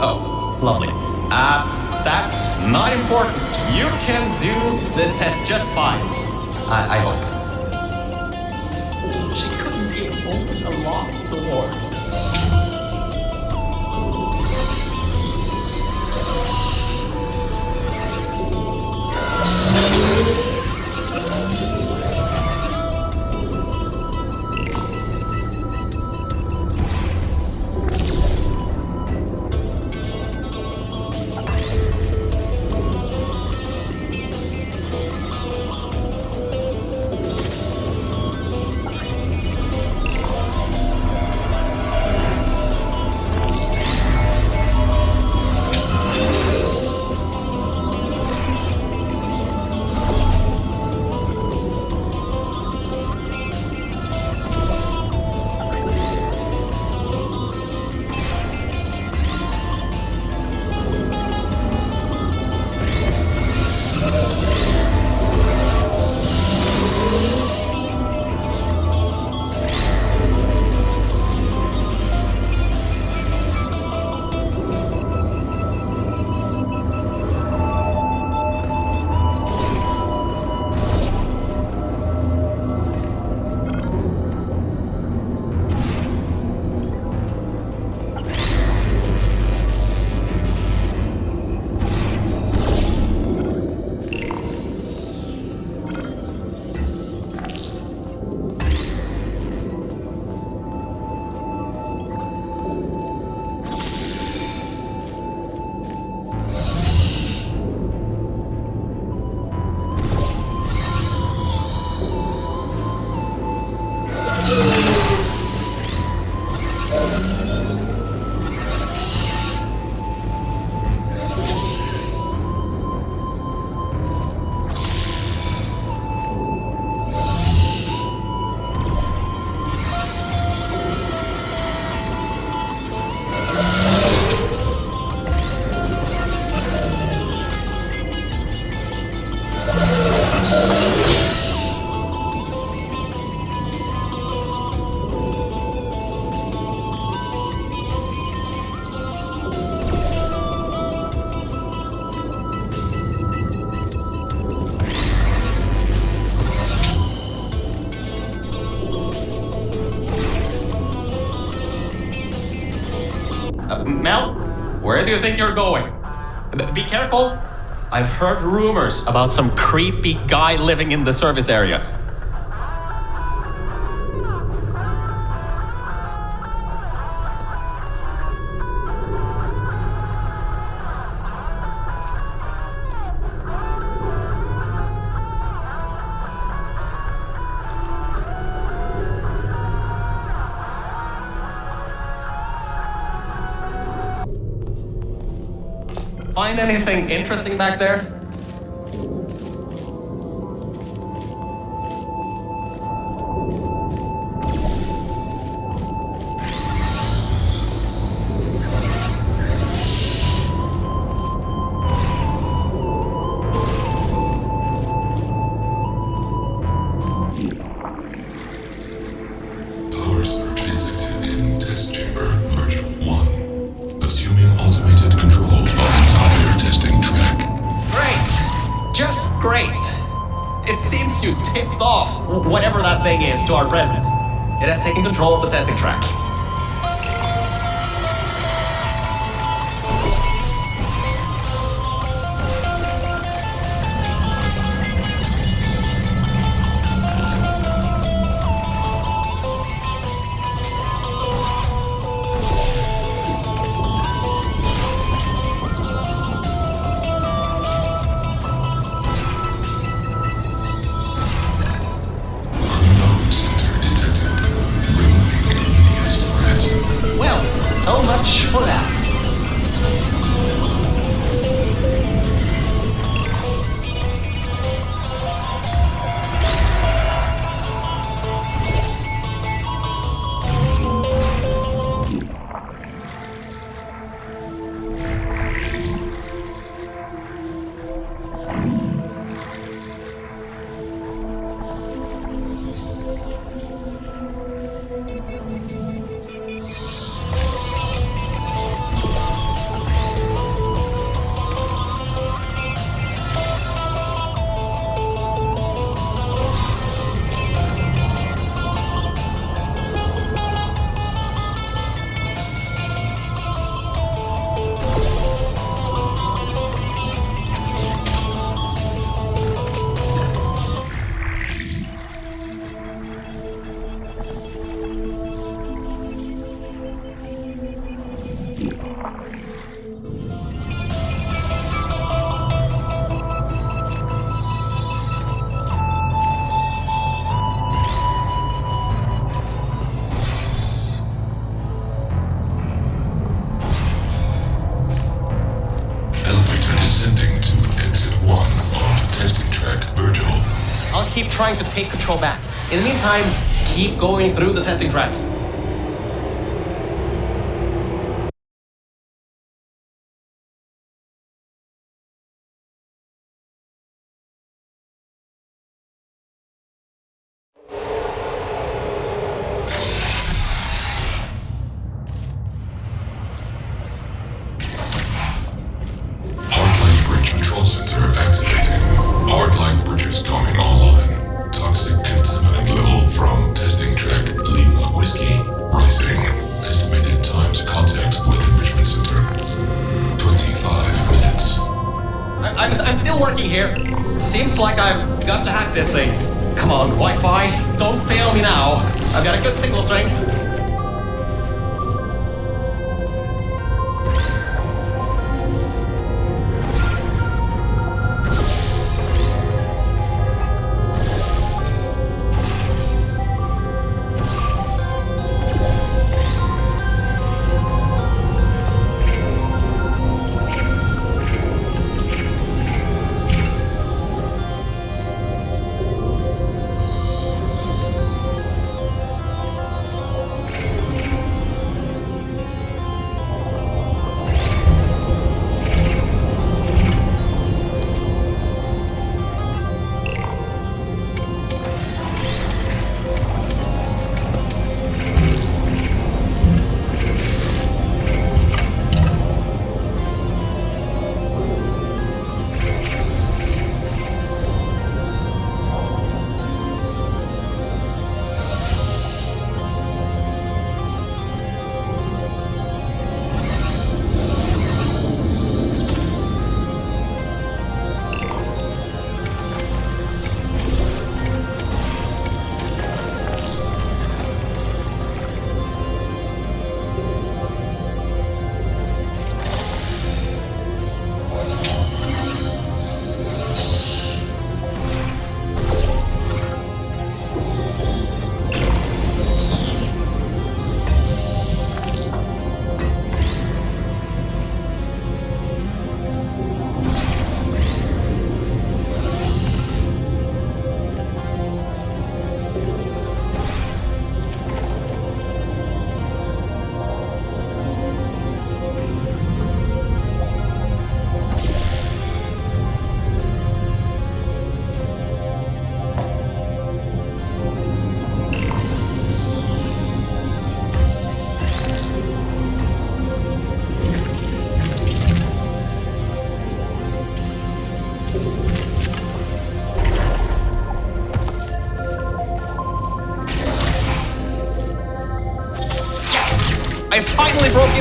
Speaker 4: Oh, lovely. That's not important. You can do this test just fine. I hope. She couldn't even open a locked door. do you think you're going? Be careful. I've heard rumors about some creepy guy living in the service areas. Find anything interesting back there?
Speaker 5: Power surge detected in test chamber virtual 1. Assuming automated control of entire testing track.
Speaker 4: Great! Just great! It seems you tipped off whatever that thing is to our presence. It has taken control of the testing track.
Speaker 5: Unknown center detected. Removing immediate threat.
Speaker 4: Well, so much for that.
Speaker 5: Elevator descending to exit 1 of testing track virtual.
Speaker 4: I'll keep trying to take control back. In the meantime, keep going through the testing track.
Speaker 5: Hardline bridge control center activating. Hardline bridges coming online. Toxic contaminant level from testing track Lima Whiskey rising. Estimated time to contact with enrichment center 25 minutes.
Speaker 4: I'm still working here. Seems like I've got to hack this thing. Come on, Wi-Fi, don't fail me now. I've got a good signal strength.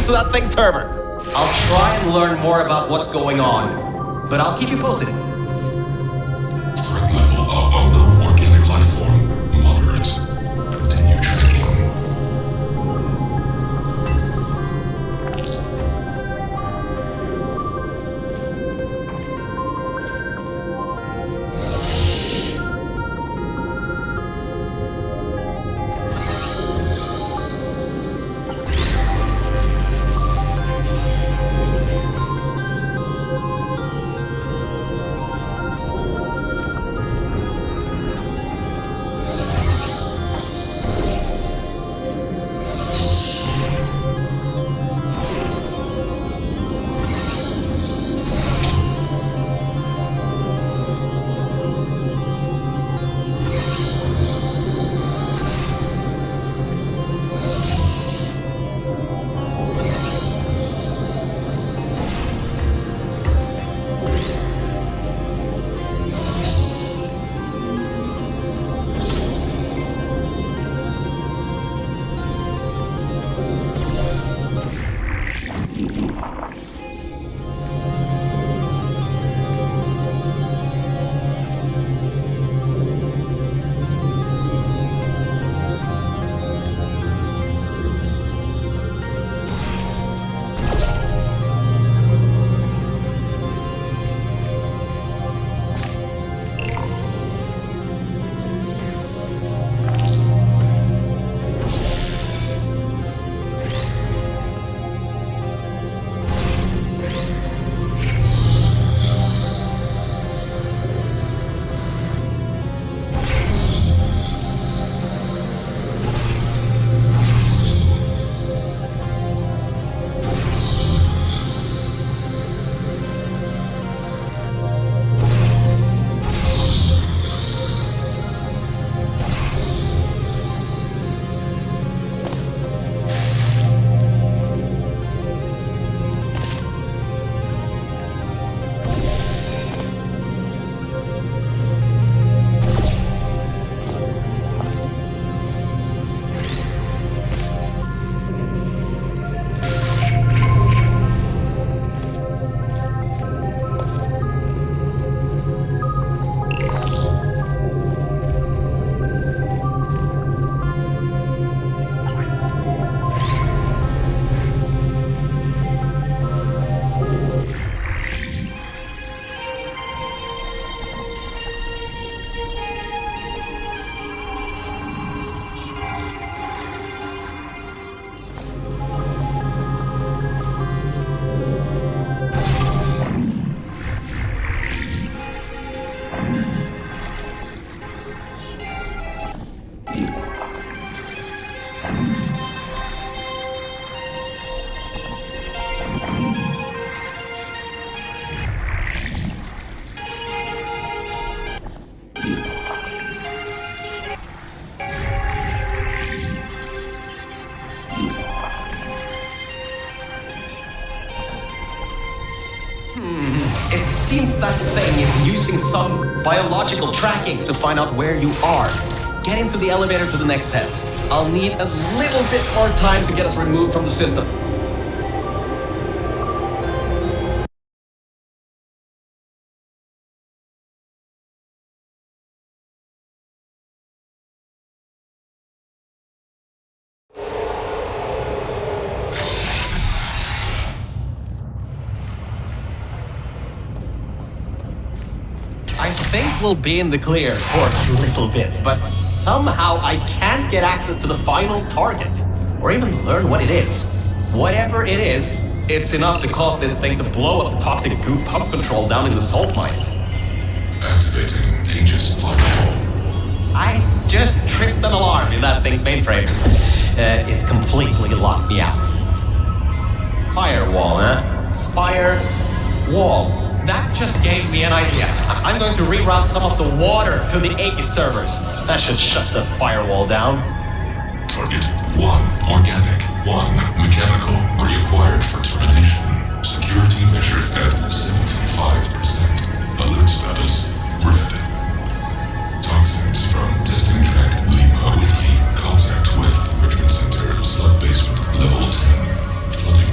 Speaker 4: to that thing's server. I'll try and learn more about what's going on, but I'll keep you posted.
Speaker 5: Threat level of unknown organic life form moderate. Continue tracking.
Speaker 4: It seems that thing is using some biological tracking to find out where you are. Get into the elevator to the next test. I'll need a little bit more time to get us removed from the system. I think we'll be in the clear for a little bit, but somehow I can't get access to the final target, or even learn what it is. Whatever it is, it's enough to cause this thing to blow up the toxic goo pump control down in the salt mines.
Speaker 5: Activating Aegis firewall.
Speaker 4: I just tripped an alarm in that thing's mainframe. It completely locked me out. Firewall, huh? Firewall. That just gave me an idea. I'm going to reroute some of the water to the Aegis servers. That should shut the firewall down.
Speaker 5: Target 1 organic, 1 mechanical required for termination. Security measures at 75%. Alert status red. Toxins from testing track Lima Whiskey. Contact with Enrichment Center, sub-basement, level 10. Flooding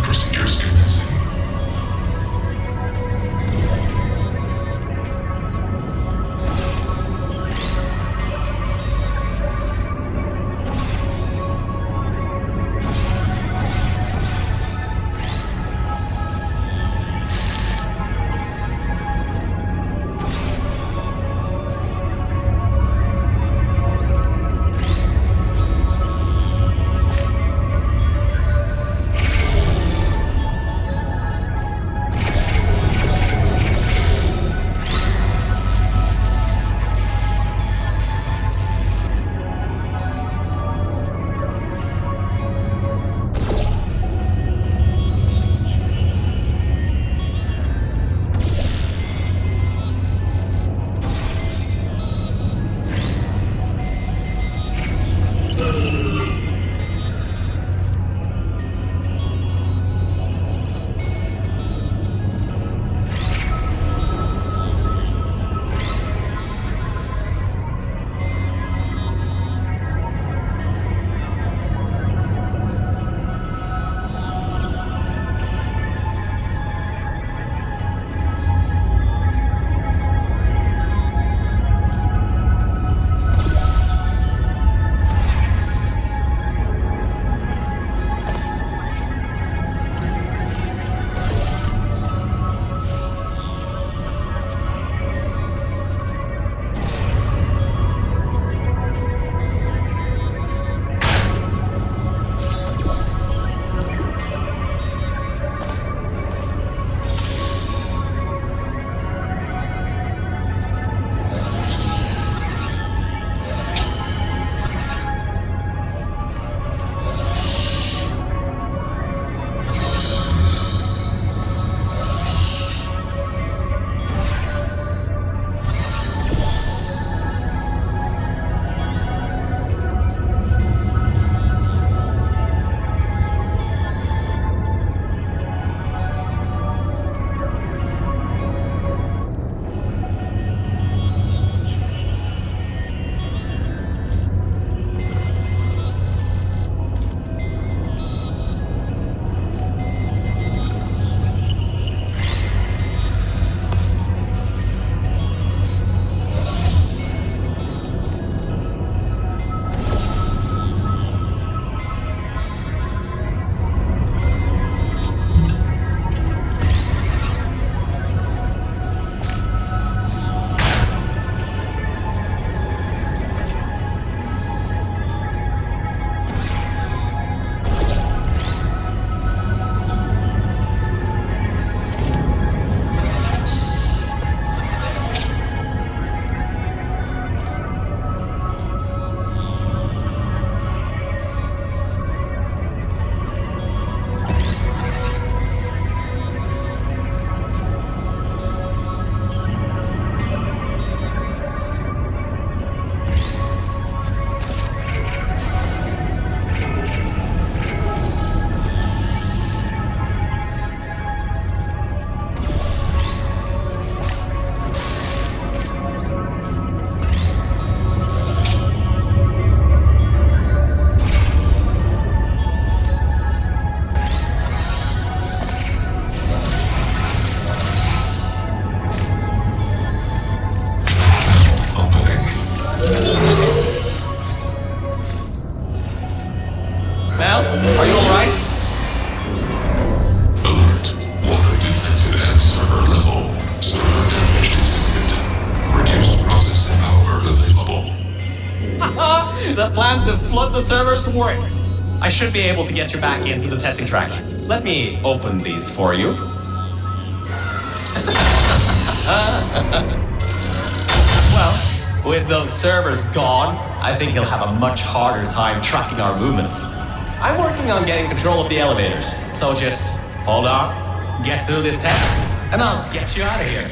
Speaker 4: The plan to flood the servers worked. I should be able to get you back into the testing track. Let me open these for you. Well, with those servers gone, I think you'll have a much harder time tracking our movements. I'm working on getting control of the elevators, so just hold on, get through this test, and I'll get you out of here.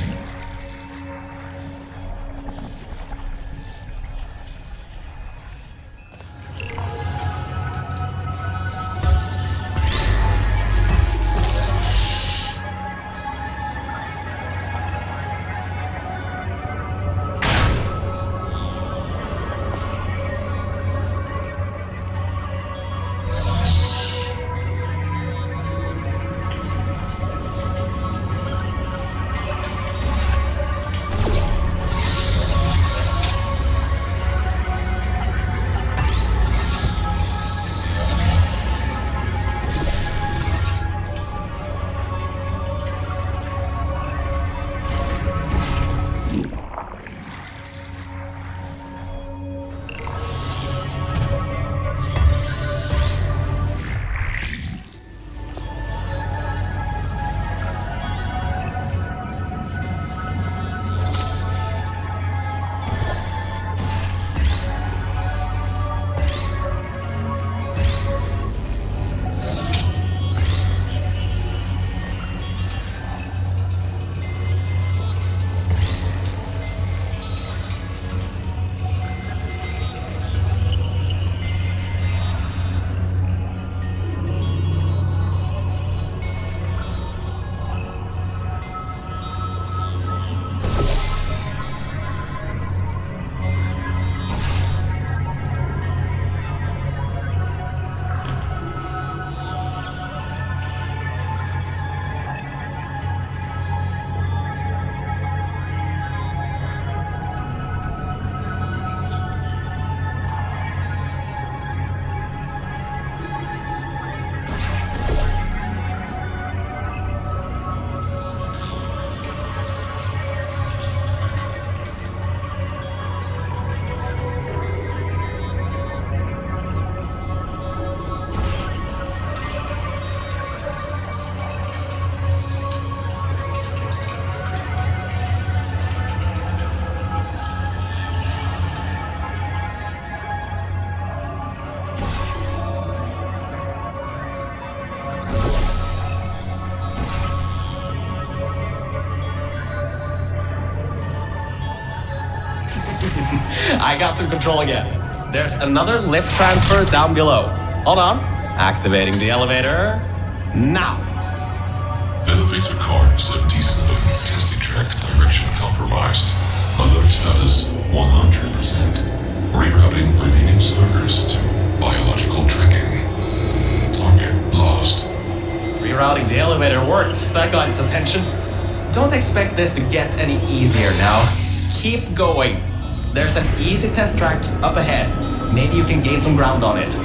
Speaker 4: I got some control again. There's another lift transfer down below. Hold on. Activating the elevator. Now.
Speaker 5: Elevator car 77, testing track direction compromised. Alert status 100%. Rerouting remaining servers to biological tracking. Target lost.
Speaker 4: Rerouting the elevator worked. That got its attention. Don't expect this to get any easier now. Keep going. There's an easy test track up ahead. Maybe you can gain some ground on it.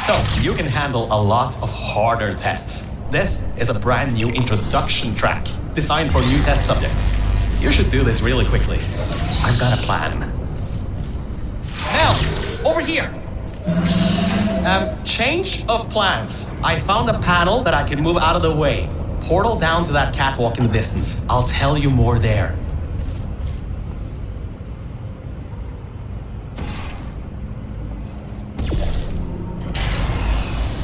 Speaker 4: So, you can handle a lot of harder tests. This is a brand new introduction track, designed for new test subjects. You should do this really quickly. I've got a plan. Mel, over here! Change of plans. I found a panel that I can move out of the way. Portal down to that catwalk in the distance. I'll tell you more there.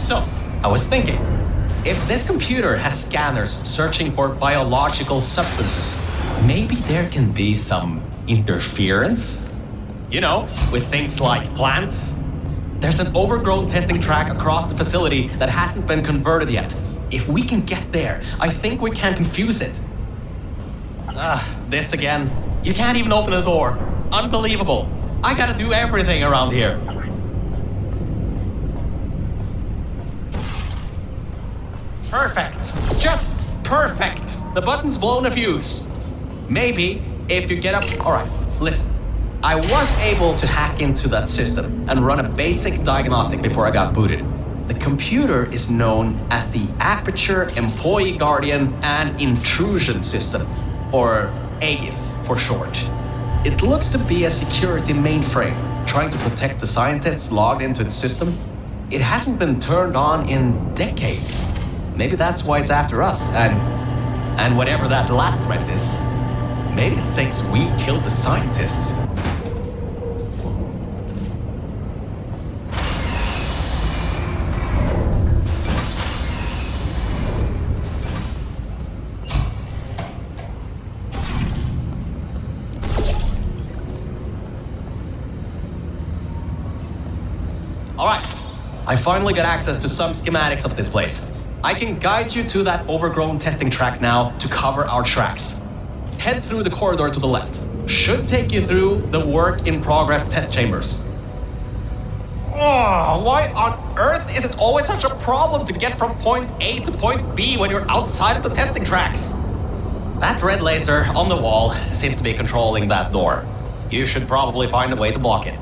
Speaker 4: So, I was thinking, if this computer has scanners searching for biological substances, maybe there can be some interference? You know, with things like plants. There's an overgrown testing track across the facility that hasn't been converted yet. If we can get there, I think we can confuse it. This again. You can't even open the door. Unbelievable. I gotta do everything around here. Perfect. Just perfect. The button's blown a fuse. Maybe if you get up... Alright, listen. I was able to hack into that system and run a basic diagnostic before I got booted. The computer is known as the Aperture Employee Guardian and Intrusion System, or AGIS for short. It looks to be a security mainframe trying to protect the scientists logged into its system. It hasn't been turned on in decades. Maybe that's why it's after us, and whatever that last threat is. Maybe it thinks we killed the scientists. Alright, I finally got access to some schematics of this place. I can guide you to that overgrown testing track now to cover our tracks. Head through the corridor to the left. Should take you through the work-in-progress test chambers. Oh, why on earth is it always such a problem to get from point A to point B when you're outside of the testing tracks? That red laser on the wall seems to be controlling that door. You should probably find a way to block it.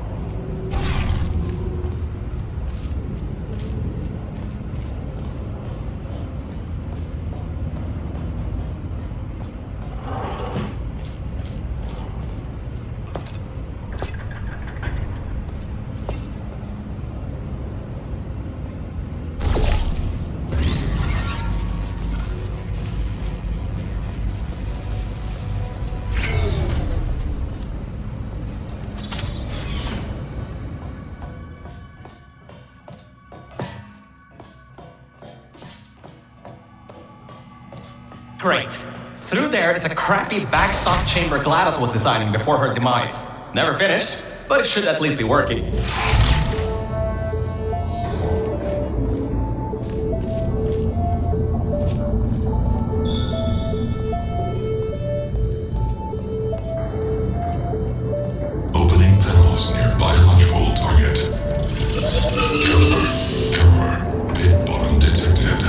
Speaker 4: Great. Through there is a crappy backstop chamber GLaDOS was designing before her demise. Never finished, but it should at least be working.
Speaker 5: Opening panels near biological target. Cover. Pit bottom detected.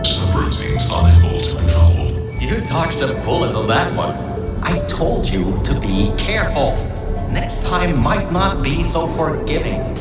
Speaker 5: Subroutines unable to control.
Speaker 4: You dodged a bullet on that one. I told you to be careful. Next time might not be so forgiving.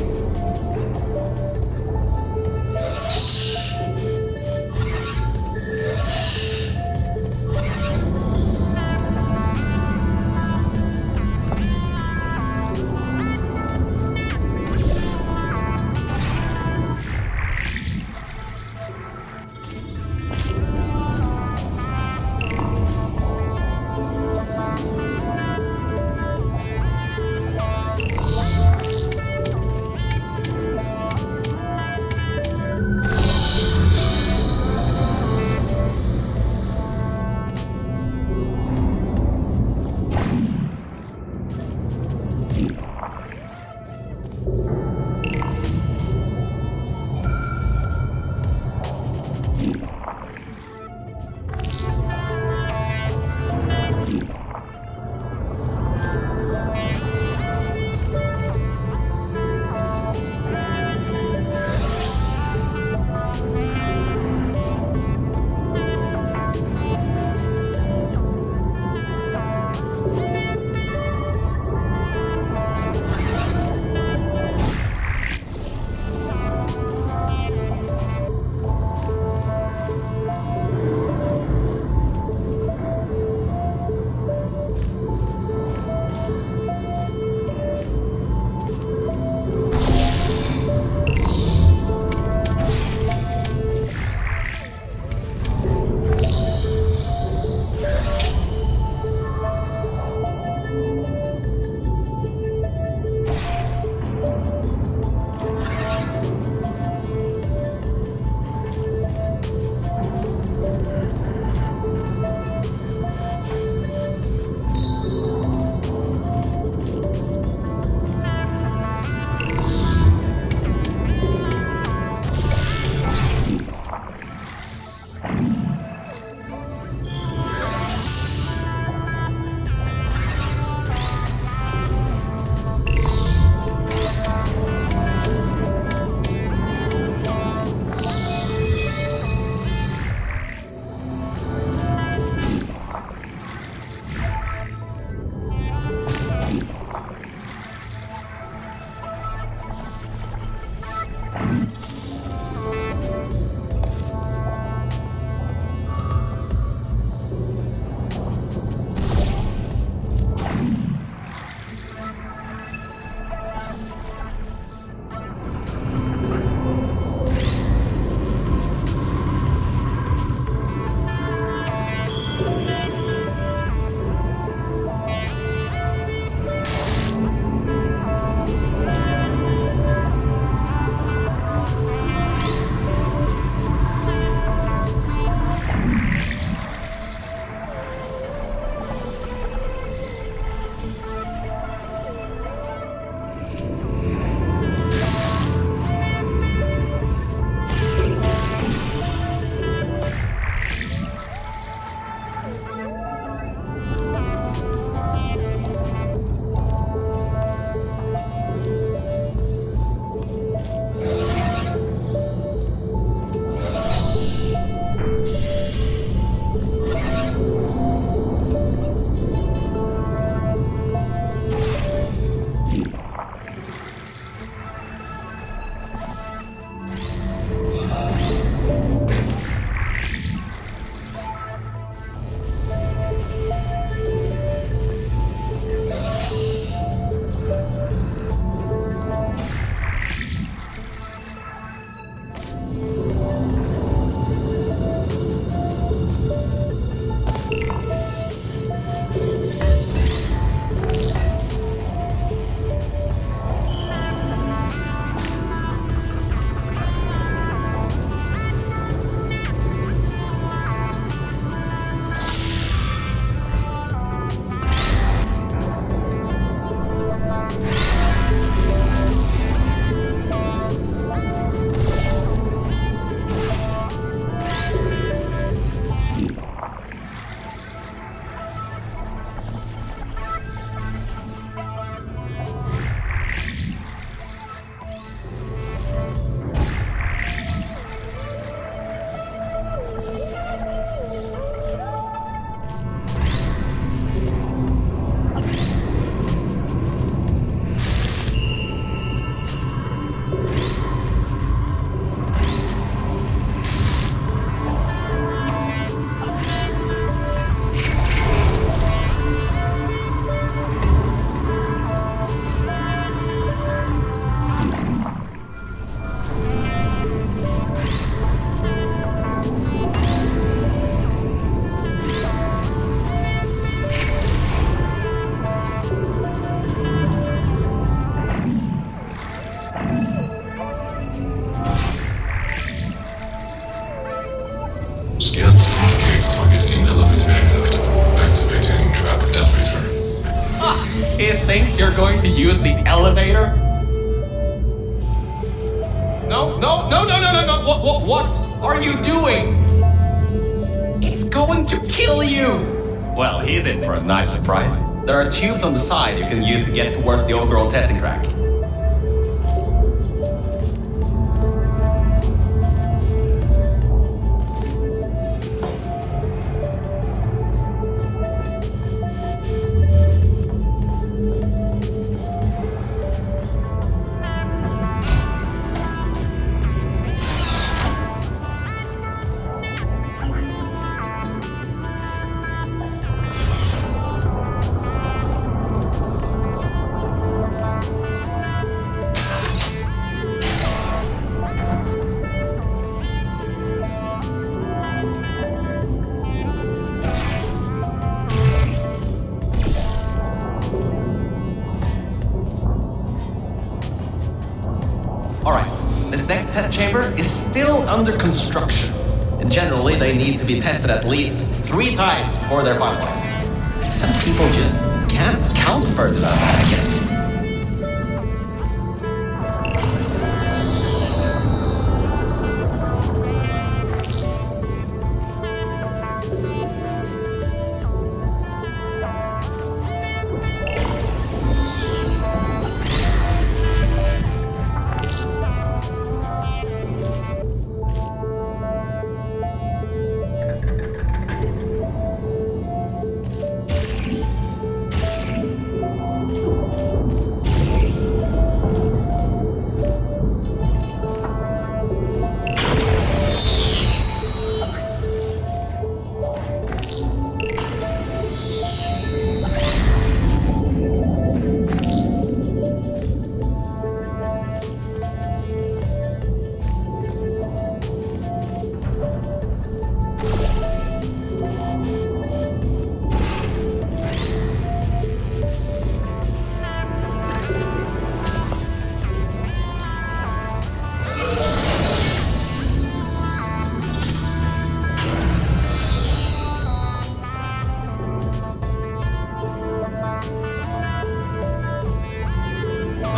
Speaker 4: thinks you're going to use the elevator? No. What are you doing? It's going to kill you. Well, he's in for a nice surprise. There are tubes on the side you can use to get towards the overgrown testing track. This next test chamber is still under construction. And generally, they need to be tested at least 3 times before they're finalized. Some people just can't account for that, I guess.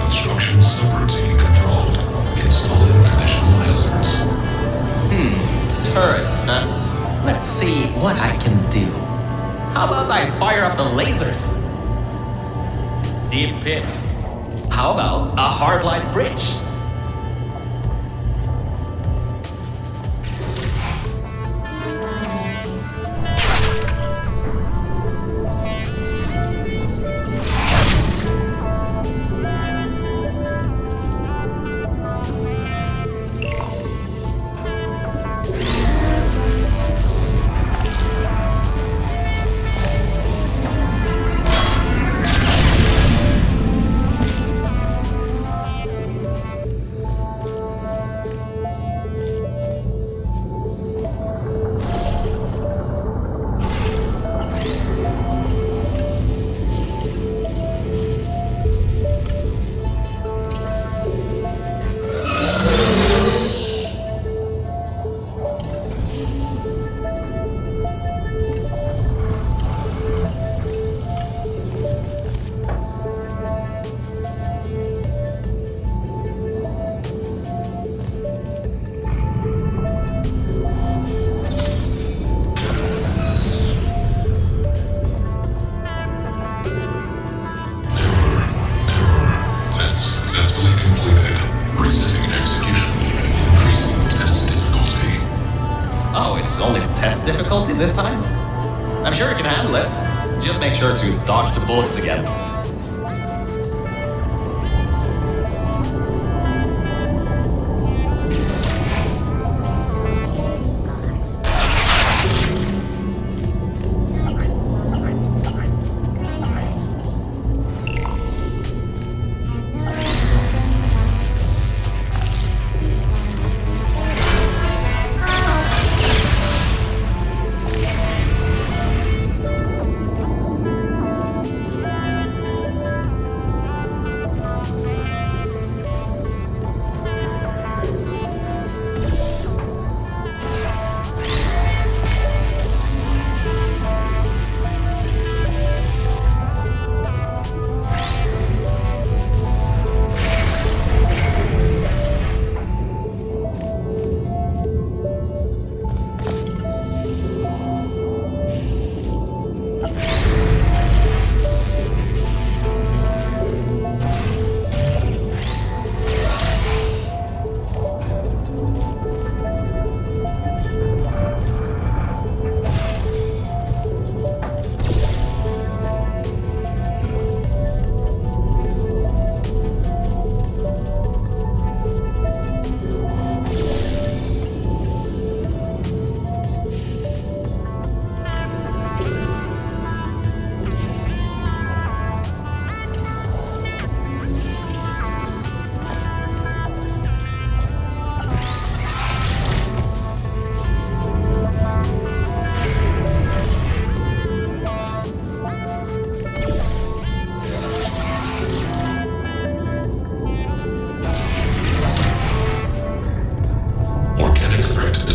Speaker 5: Construction subroutine controlled. Installing additional hazards.
Speaker 4: Turrets, huh? Let's see what I can do. How about I fire up the lasers? Deep pit. How about a hardline bridge? It's only test difficulty this time? I'm sure you can handle it. Just make sure to dodge the bullets again.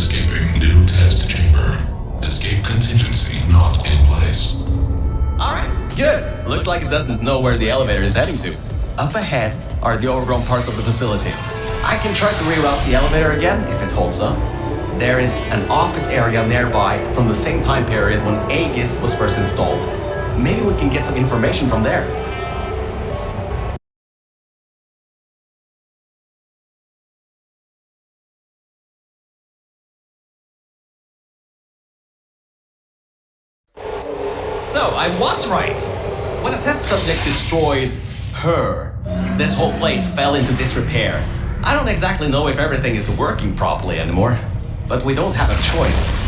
Speaker 5: Escaping new test chamber. Escape contingency not in place.
Speaker 4: Alright, good. Looks like it doesn't know where the elevator is heading to. Up ahead are the overgrown parts of the facility. I can try to reroute the elevator again if it holds up. There is an office area nearby from the same time period when Aegis was first installed. Maybe we can get some information from there. So, I was right. When a test subject destroyed her, this whole place fell into disrepair. I don't exactly know if everything is working properly anymore, but we don't have a choice.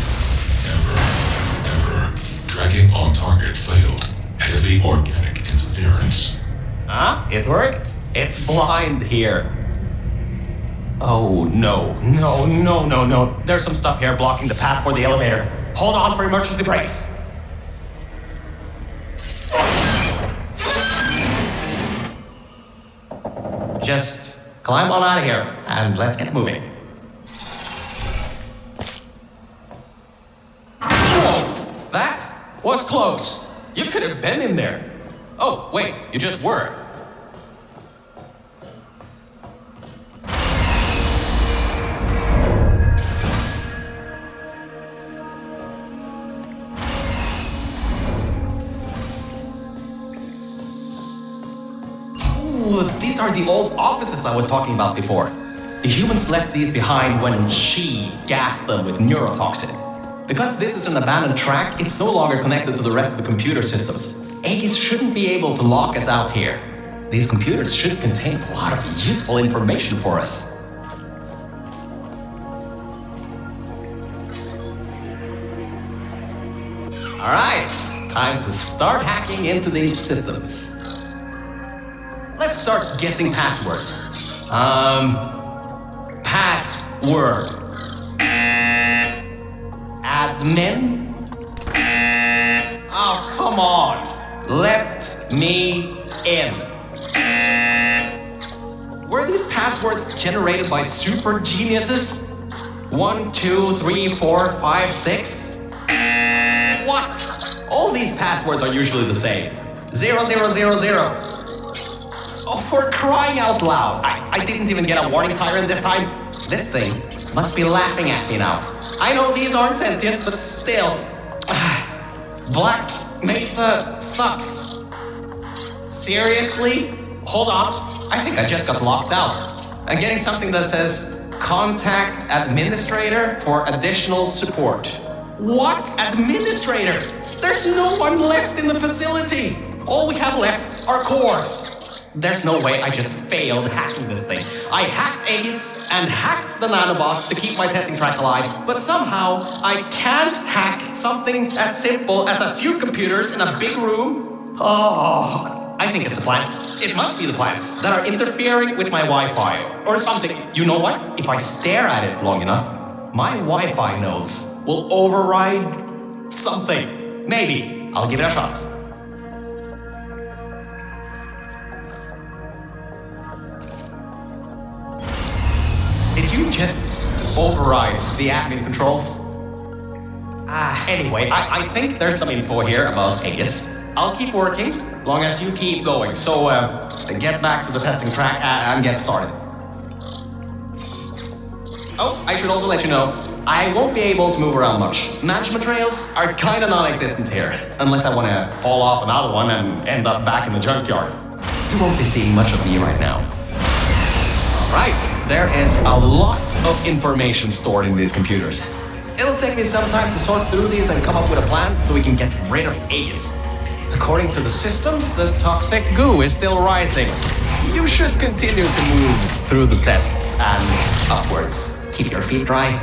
Speaker 5: Error. Tracking on target failed. Heavy organic interference.
Speaker 4: Huh? It worked? It's blind here. Oh, no. No. There's some stuff here blocking the path for the elevator. Hold on for emergency brakes. Just climb on out of here and let's get moving. Whoa! That was close. You could have been in there. Oh, wait, you just were. These are the old offices I was talking about before. The humans left these behind when she gassed them with neurotoxin. Because this is an abandoned track, it's no longer connected to the rest of the computer systems. Aegis shouldn't be able to lock us out here. These computers should contain a lot of useful information for us. Alright, time to start hacking into these systems. Let's start guessing passwords. Password. Admin? Oh, come on. Let me in. Were these passwords generated by super geniuses? 1, 2, 3, 4, 5, 6? What? All these passwords are usually the same. 0, 0, 0, 0. Oh, for crying out loud. I didn't even get a warning siren this time. This thing must be laughing at me now. I know these aren't sentient, but still. Black Mesa sucks. Seriously? Hold on. I think I just got locked out. I'm getting something that says, contact administrator for additional support. What? Administrator? There's no one left in the facility. All we have left are cores. There's no way I just failed hacking this thing. I hacked Aegis and hacked the nanobots to keep my testing track alive, but somehow I can't hack something as simple as a few computers in a big room. Oh, I think it's the plants. It must be the plants that are interfering with my Wi-Fi or something. You know what? If I stare at it long enough, my Wi-Fi nodes will override something. Maybe. I'll give it a shot. Did you just override the admin controls? Anyway, I think there's some info here about Aegis. I'll keep working, long as you keep going. So, get back to the testing track and get started. Oh, I should also let you know, I won't be able to move around much. Management trails are kinda non-existent here, unless I wanna fall off another one and end up back in the junkyard. You won't be seeing much of me right now. Right, there is a lot of information stored in these computers. It'll take me some time to sort through these and come up with a plan so we can get rid of Aegis. According to the systems, the toxic goo is still rising. You should continue to move through the tests and upwards. Keep your feet dry.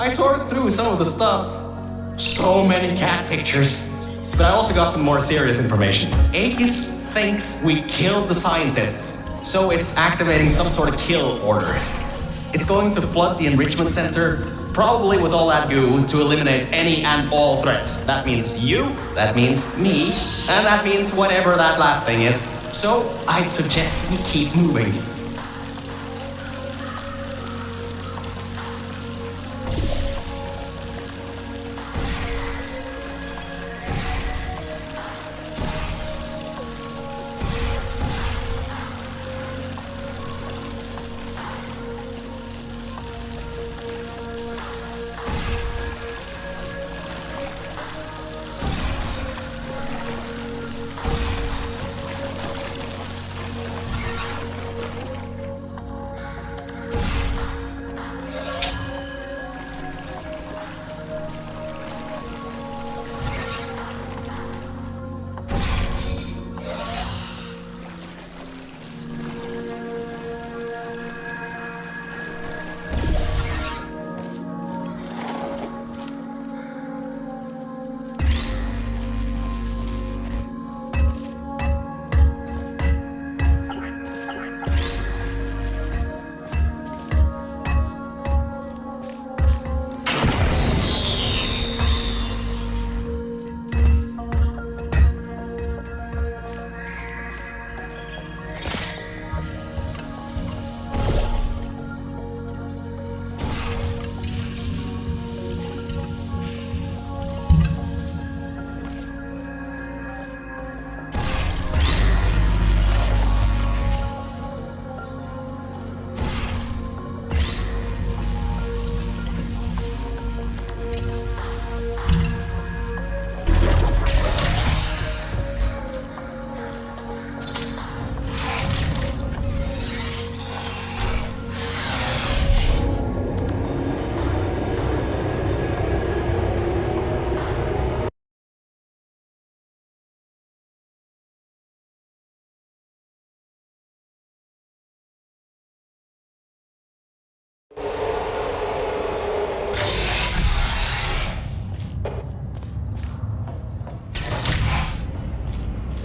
Speaker 4: I sorted through some of the stuff. So many cat pictures. But I also got some more serious information. Aegis thinks we killed the scientists, so it's activating some sort of kill order. It's going to flood the enrichment center, probably with all that goo, to eliminate any and all threats. That means you, that means me, and that means whatever that last thing is. So I'd suggest we keep moving.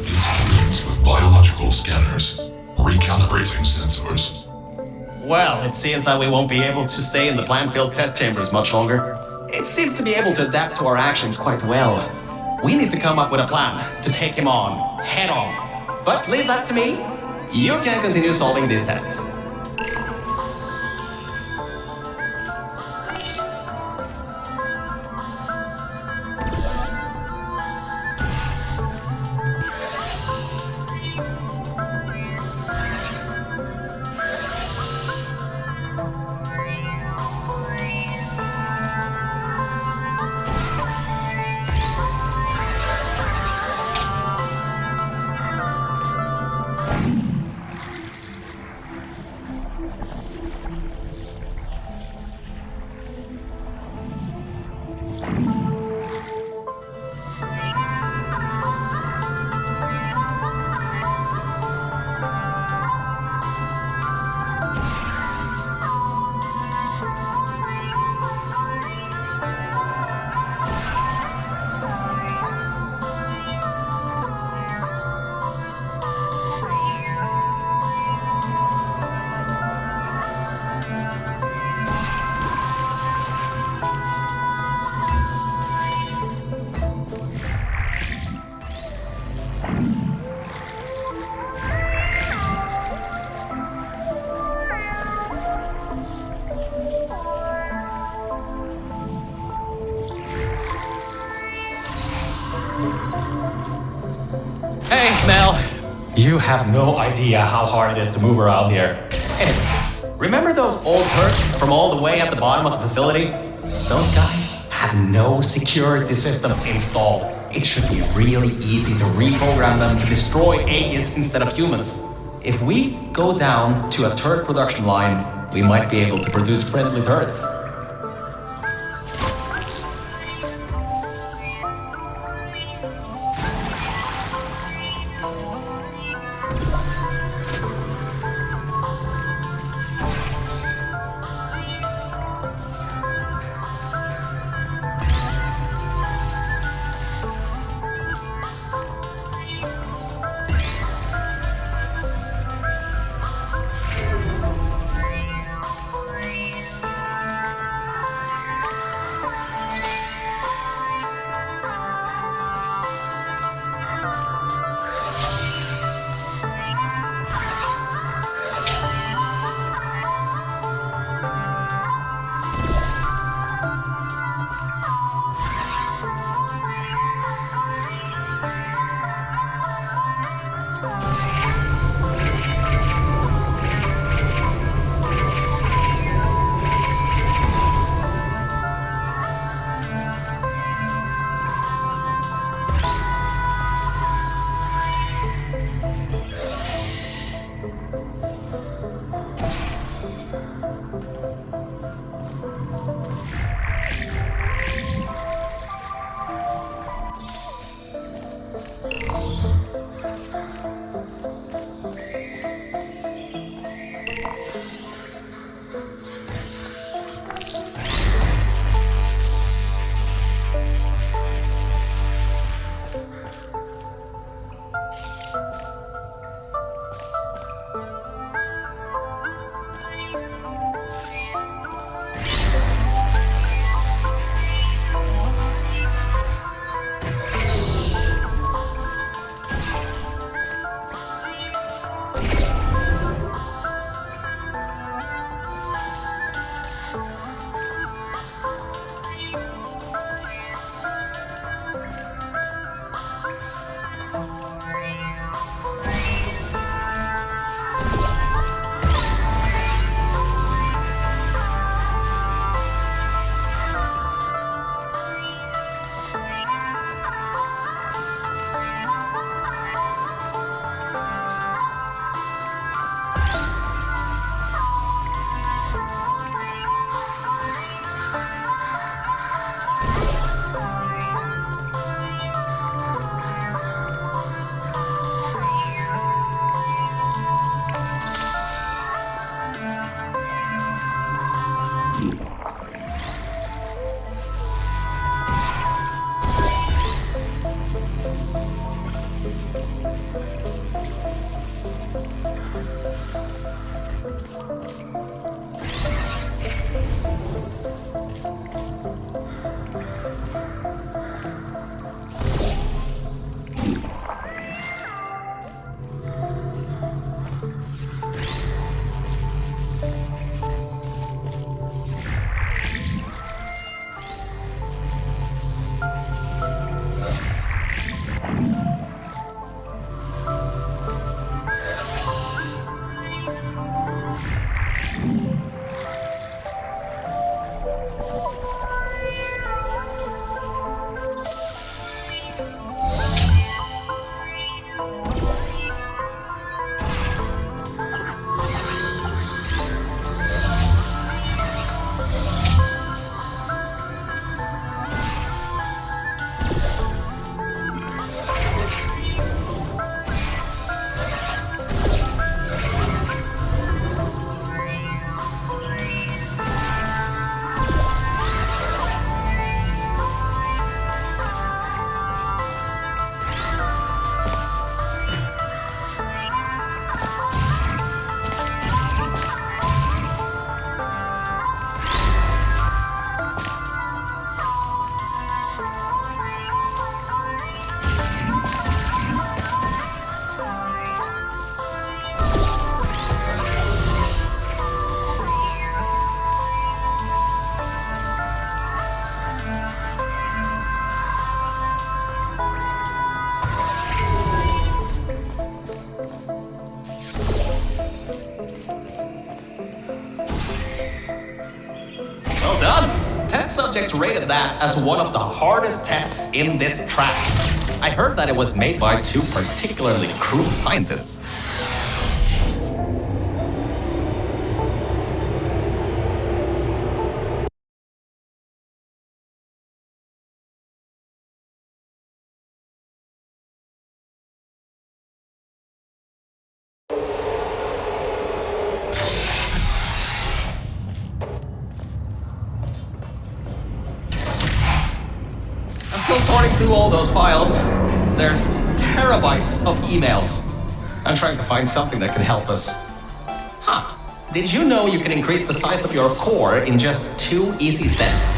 Speaker 5: Interference with biological scanners. Recalibrating sensors.
Speaker 4: Well, it seems that we won't be able to stay in the plant-filled test chambers much longer. It seems to be able to adapt to our actions quite well. We need to come up with a plan to take him on, head on. But leave that to me. You can continue solving these tests. Hey, Mel. You have no idea how hard it is to move around here. Anyway, remember those old Turks from all the way at the bottom of the facility? Those guys have no security systems installed. It should be really easy to reprogram them to destroy Aegis instead of humans. If we go down to a turret production line, we might be able to produce friendly turrets. Well done! Test subjects rated that as one of the hardest tests in this track. I heard that it was made by two particularly cruel scientists. Still sorting through all those files. There's terabytes of emails. I'm trying to find something that can help us. Huh. Did you know you can increase the size of your core in just 2 easy steps?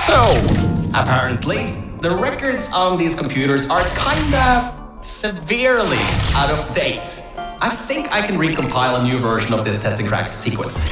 Speaker 4: So, apparently, the records on these computers are kinda severely out of date. I think I can recompile a new version of this testing track sequence.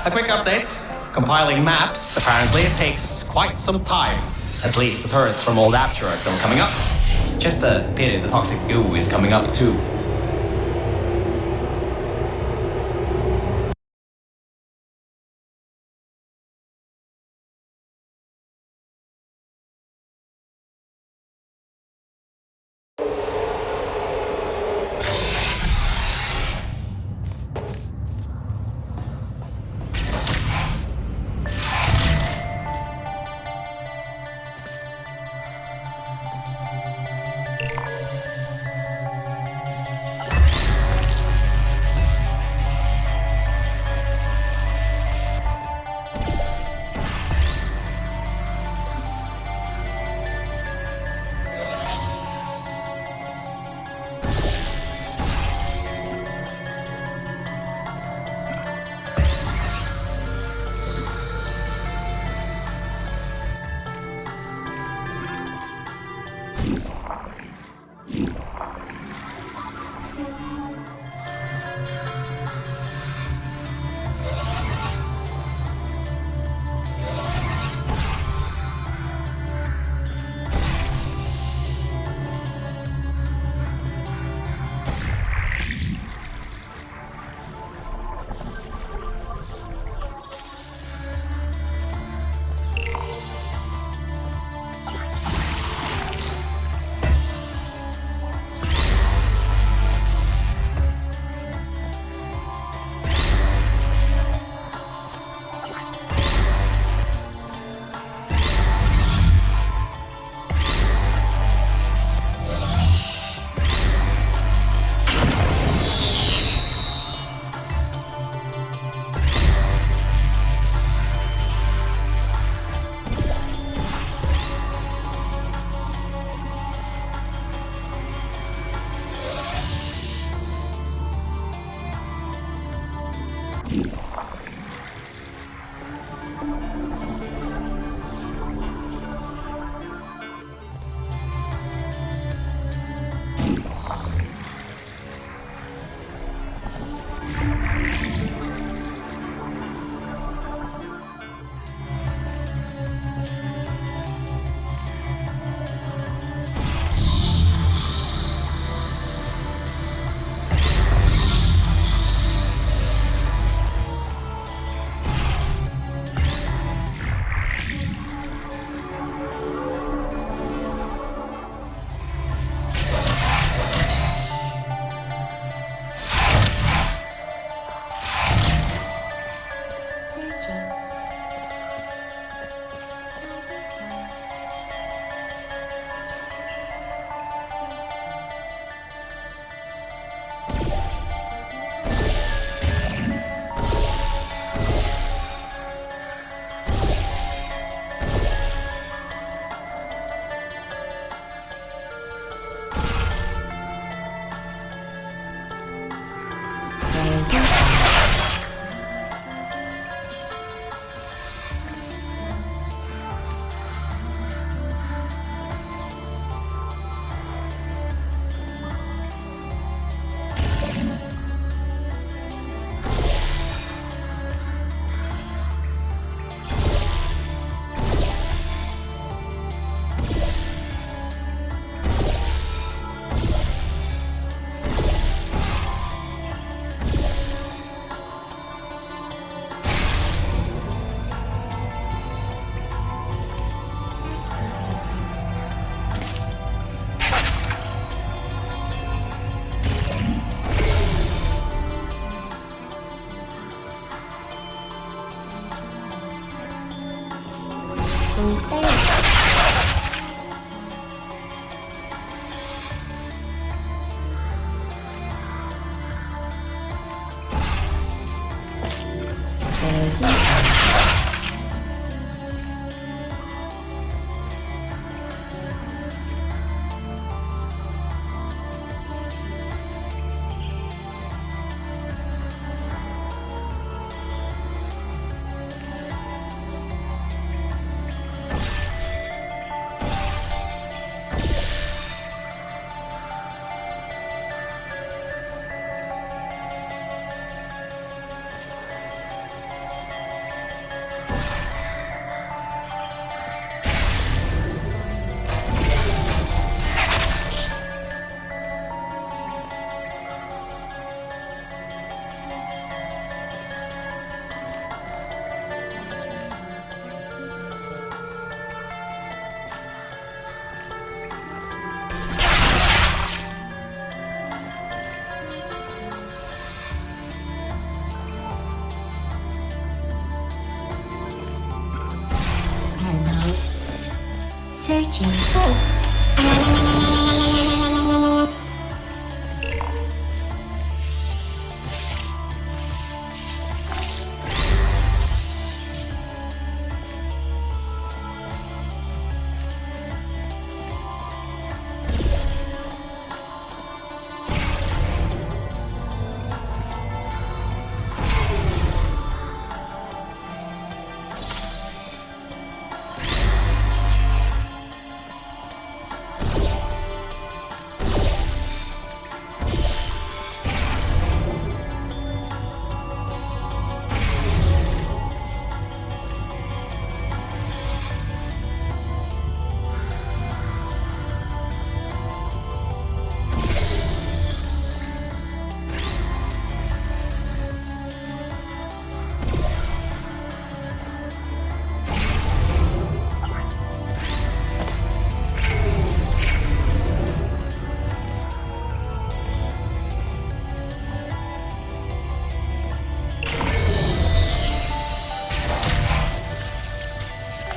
Speaker 4: A quick update. Compiling maps, apparently it takes quite some time. At least the turrets from Old Aperture are still coming up. Just a pity the toxic goo is coming up too.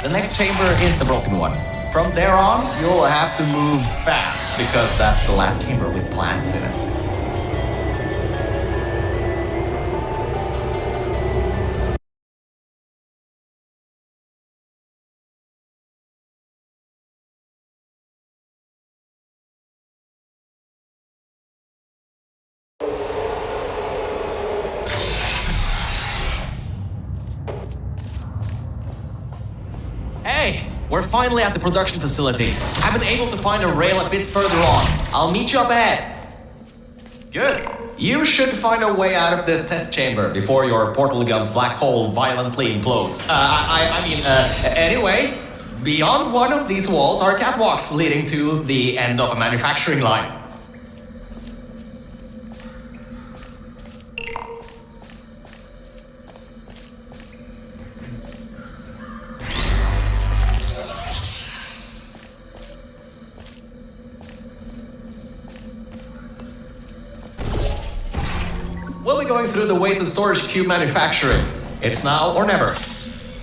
Speaker 4: The next chamber is the broken one. From there on, you'll have to move fast because that's the last chamber with plants in it. Hey, we're finally at the production facility. I've been able to find a rail a bit further on. I'll meet you up ahead. Good. You should find a way out of this test chamber before your portal gun's black hole violently implodes. Anyway, beyond one of these walls are catwalks leading to the end of a manufacturing line. We'll be going through the weight and storage cube manufacturing. It's now or never.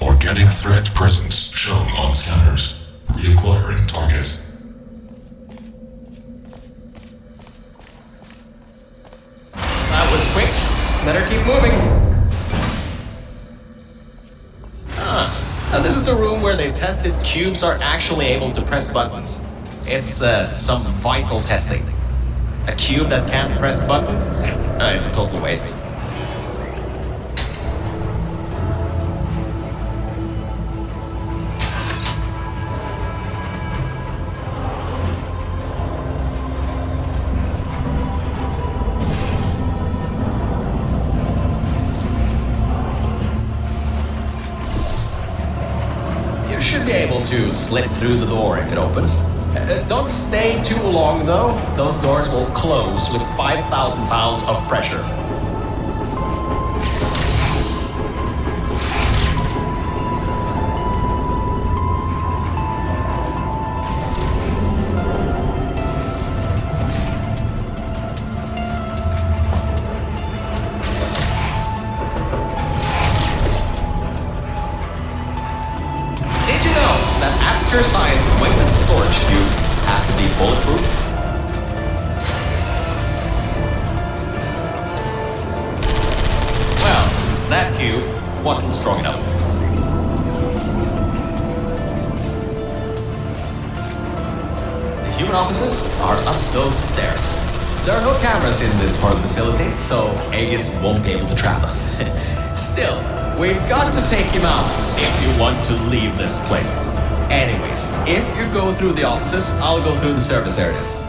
Speaker 5: Organic threat presence shown on scanners. Reacquiring target.
Speaker 4: That was quick. Better keep moving. Now this is a room where they test if cubes are actually able to press buttons. It's some vital testing. A cube that can't press buttons? It's a total waste. You should be able to slip through the door if it opens. Don't stay too long though. Those doors will close with 5,000 pounds of pressure. Did you know that after science weighted storage cubes have to be bulletproof? Well, that cube wasn't strong enough. The human offices are up those stairs. There are no cameras in this part of the facility, so Aegis won't be able to trap us. Still, we've got to take him out if you want to leave this place. Anyways, if you go through the offices, I'll go through the service areas.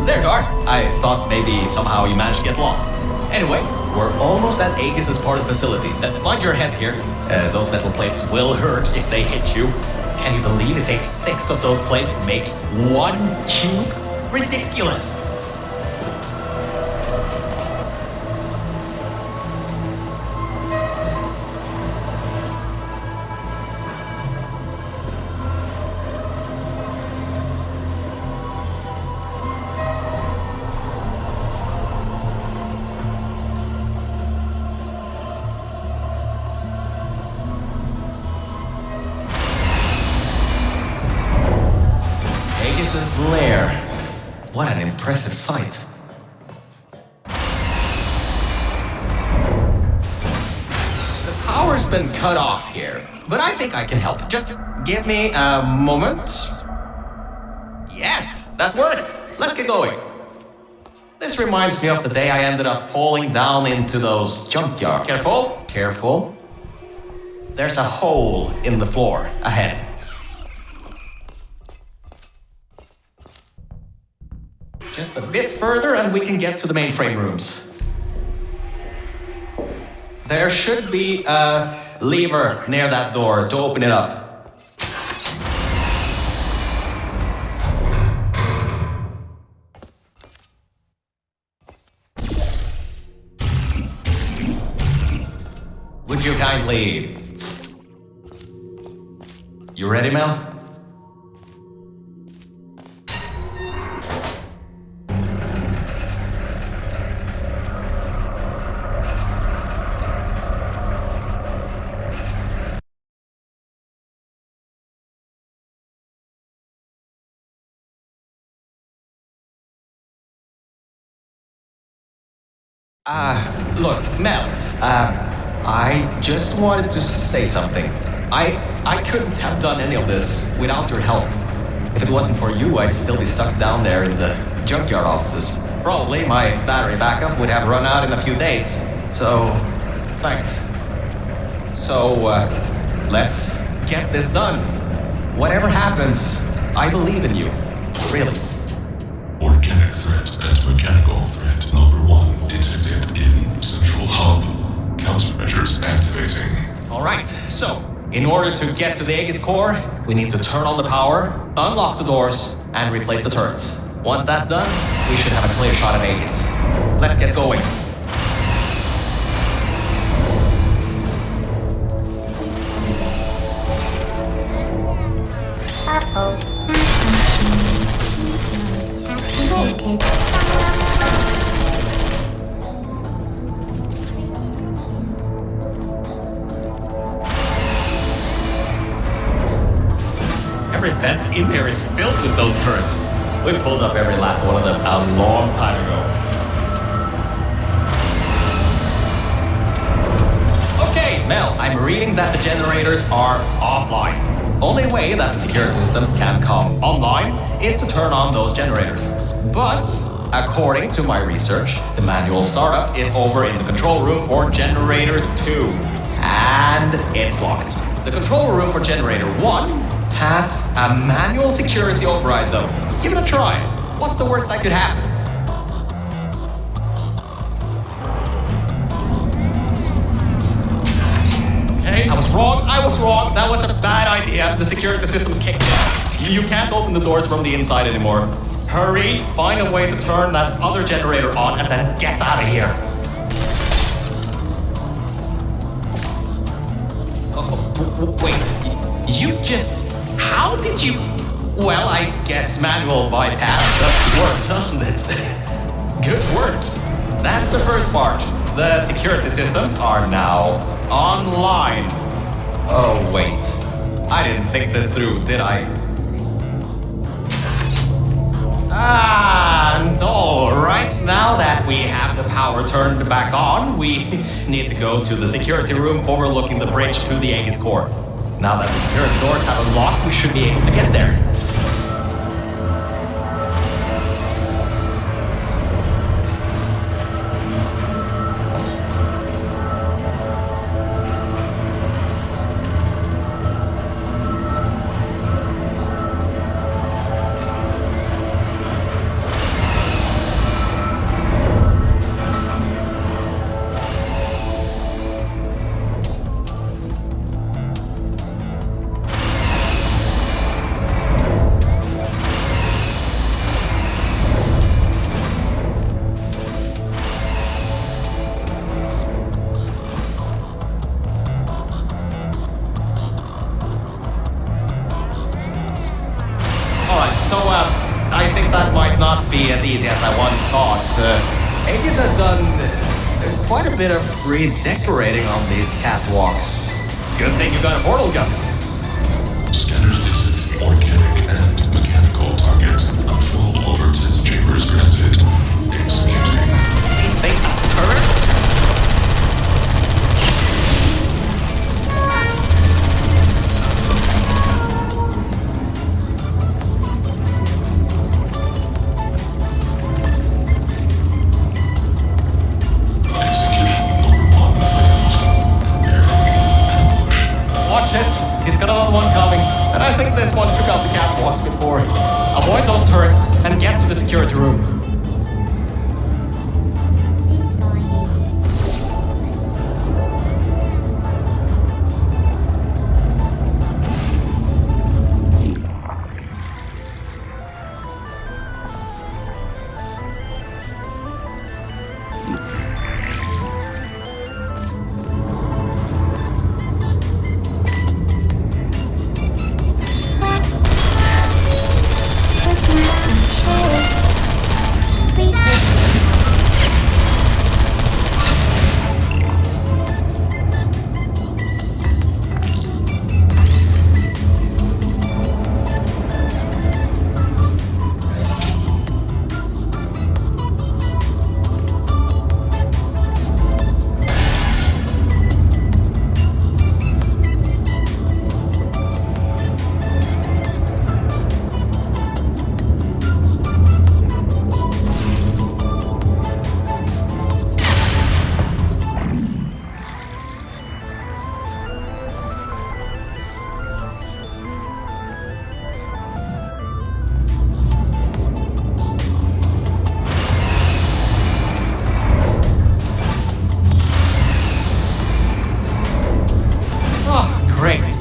Speaker 4: There you are. I thought maybe somehow you managed to get lost. Anyway, we're almost at Aegis' part of the facility. Mind your head here. Those metal plates will hurt if they hit you. Can you believe it takes 6 of those plates to make 1 cube? Ridiculous! power's been cut off here, but I think I can help. Just give me a moment. Yes, that worked. Let's get going. This reminds me of the day I ended up falling down into those junkyard. Careful, careful. There's a hole in the floor ahead. Just a bit further and we can get to the mainframe rooms. There should be a lever near that door to open it up. Would you kindly... You ready, Mel? Look, Mel, I just wanted to say something. I couldn't have done any of this without your help. If it wasn't for you, I'd still be stuck down there in the junkyard offices. Probably my battery backup would have run out in a few days. So, thanks. So, let's get this done. Whatever happens, I believe in you. Really.
Speaker 5: Organic threat and mechanical threat number 1 detected in Central Hub. Countermeasures activating.
Speaker 4: Alright, so, in order to get to the Aegis core, we need to turn on the power, unlock the doors, and replace the turrets. Once that's done, we should have a clear shot of Aegis. Let's get going. Every vent in there is filled with those turrets. We pulled up every last one of them a long time ago. Okay, Mel, I'm reading that the generators are offline. Only way that the security systems can come online is to turn on those generators. But, according to my research, the manual startup is over in the control room for generator 2. And it's locked. The control room for generator 1 has a manual security override though. Give it a try. What's the worst that could happen? Okay, I was wrong. That was a bad idea. The security system's kicked in. You can't open the doors from the inside anymore. Hurry, find a way to turn that other generator on and then get out of here. Oh, wait, you just... How did you... Well, I guess manual bypass does work, doesn't it? Good work. That's the first part. The security systems are now online. Oh, wait. I didn't think this through, did I? And alright, now that we have the power turned back on, we need to go to the security room overlooking the bridge to the Aegis core. Now that the security doors have unlocked, we should be able to get there. So, I think that might not be as easy as I once thought. Aegis has done quite a bit of redecorating on these catwalks. Good thing you got a portal gun.
Speaker 5: Scanners detect organic and mechanical target. Control over test chambers granted. Executing.
Speaker 4: These things have turrets? the security room.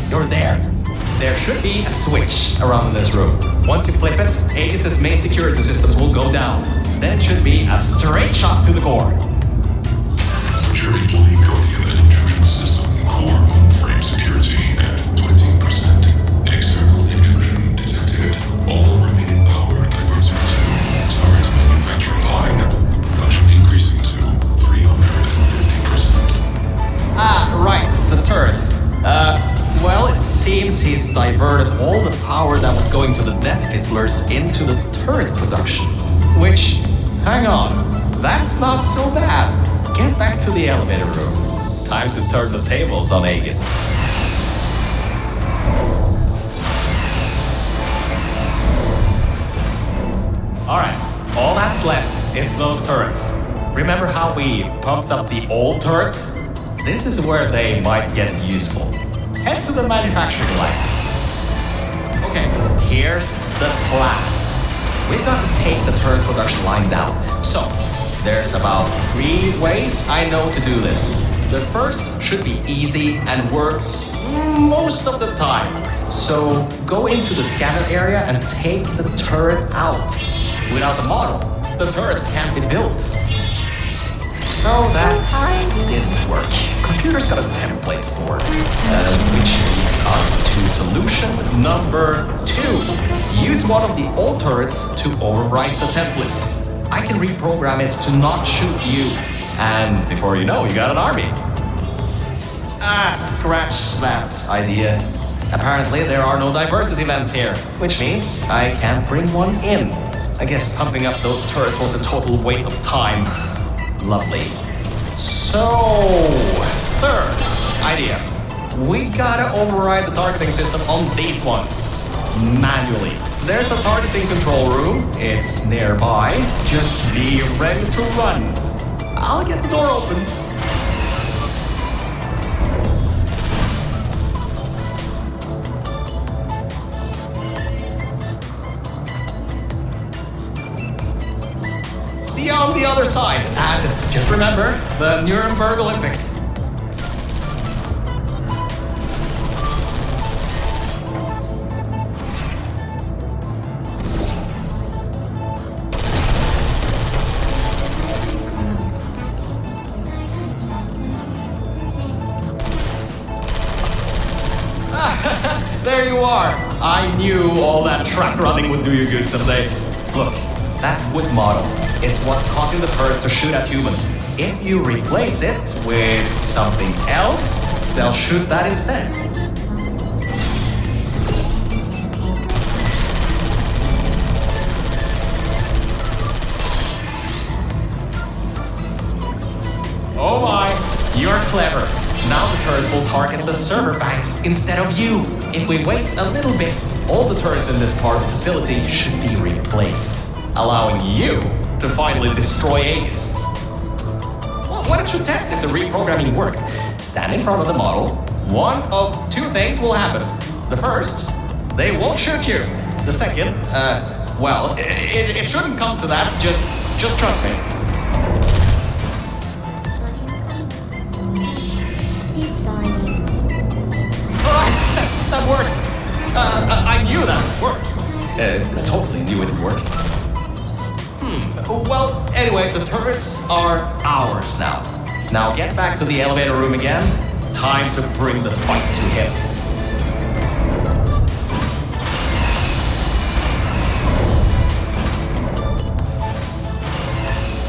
Speaker 4: You're there. There should be a switch around in this room. Once you flip it, Aegis' main security systems will go down. Then it should be a straight shot to the core.
Speaker 5: Deploy Guardian and Intrusion system core mainframe security at 20%. External intrusion detected. All remaining power diverted to turret manufacturing line. Production increasing to 350%.
Speaker 4: Ah, right, the turrets. Well, it seems he's diverted all the power that was going to the Death Fizzlers into the turret production. Which, hang on, that's not so bad. Get back to the elevator room. Time to turn the tables on Aegis. Alright, all that's left is those turrets. Remember how we pumped up the old turrets? This is where they might get useful. Head to the manufacturing line. Okay, here's the plan. We've got to take the turret production line down. So, there's about 3 ways I know to do this. The first should be easy and works most of the time. So, go into the scanner area and take the turret out. Without the model, the turrets can't be built. So that didn't work. Computer's got a template store, which leads us to solution number 2. Use one of the old turrets to overwrite the template. I can reprogram it to not shoot you, and before you know, you got an army. Ah, scratch that idea. Apparently there are no diversity events here, which means I can't bring one in. I guess pumping up those turrets was a total waste of time. Lovely. So, third idea. We gotta override the targeting system on these ones. Manually. There's a targeting control room. It's nearby. Just be ready to run. I'll get the door open. See you on the other side, and just remember the Nuremberg Olympics. There you are. I knew all that track running would do you good someday. Look, that wood model. It's what's causing the turret to shoot at humans. If you replace it with something else, they'll shoot that instead. Oh my, you're clever. Now the turrets will target the server banks instead of you. If we wait a little bit, all the turrets in this part of the facility should be replaced, allowing you to finally destroy Aegis. Well, why don't you test if the reprogramming worked? Stand in front of the model. One of 2 things will happen. The first, they won't shoot you. The second, well, it shouldn't come to that. Just trust me. Alright, that worked. I knew that would work. Totally knew it would work. Well, anyway, the turrets are ours now. Now get back to the elevator room again. Time to bring the fight to him.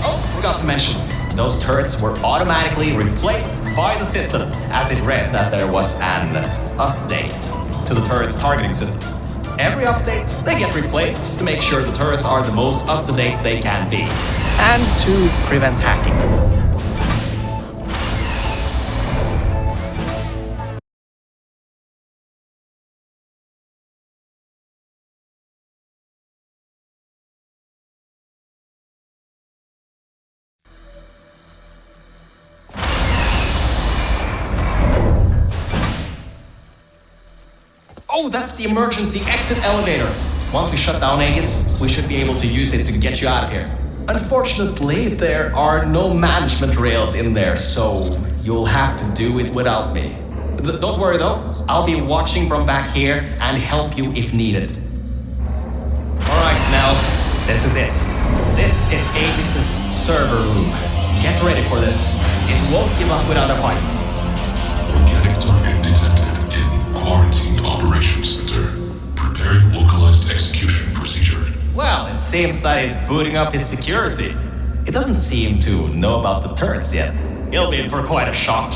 Speaker 4: Oh, forgot to mention, those turrets were automatically replaced by the system as it read that there was an update to the turret's targeting systems. Every update, they get replaced to make sure the turrets are the most up-to-date they can be. And to prevent hacking. Oh, that's the emergency exit elevator. Once we shut down Aegis, we should be able to use it to get you out of here. Unfortunately, there are no management rails in there, so you'll have to do it without me. Don't worry though, I'll be watching from back here and help you if needed. Alright, now, this is it. This is Aegis' server room. Get ready for this. It won't give up without a fight.
Speaker 5: Organic target detected in Quarantined Operations Center. Preparing localized execution procedure.
Speaker 4: Well, it seems that he's booting up his security. He doesn't seem to know about the turrets yet. He'll be in for quite a shock.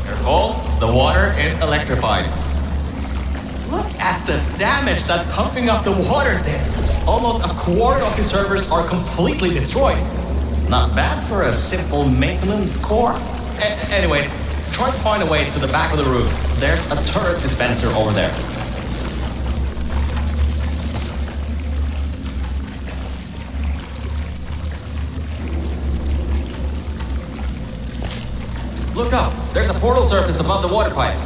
Speaker 4: Careful, the water is electrified. Look at the damage that pumping up the water did. Almost a quarter of his servers are completely destroyed. Not bad for a simple maintenance core. Anyways, try to find a way to the back of the room. There's a turret dispenser over there. Look up, there's a portal surface above the water pipe.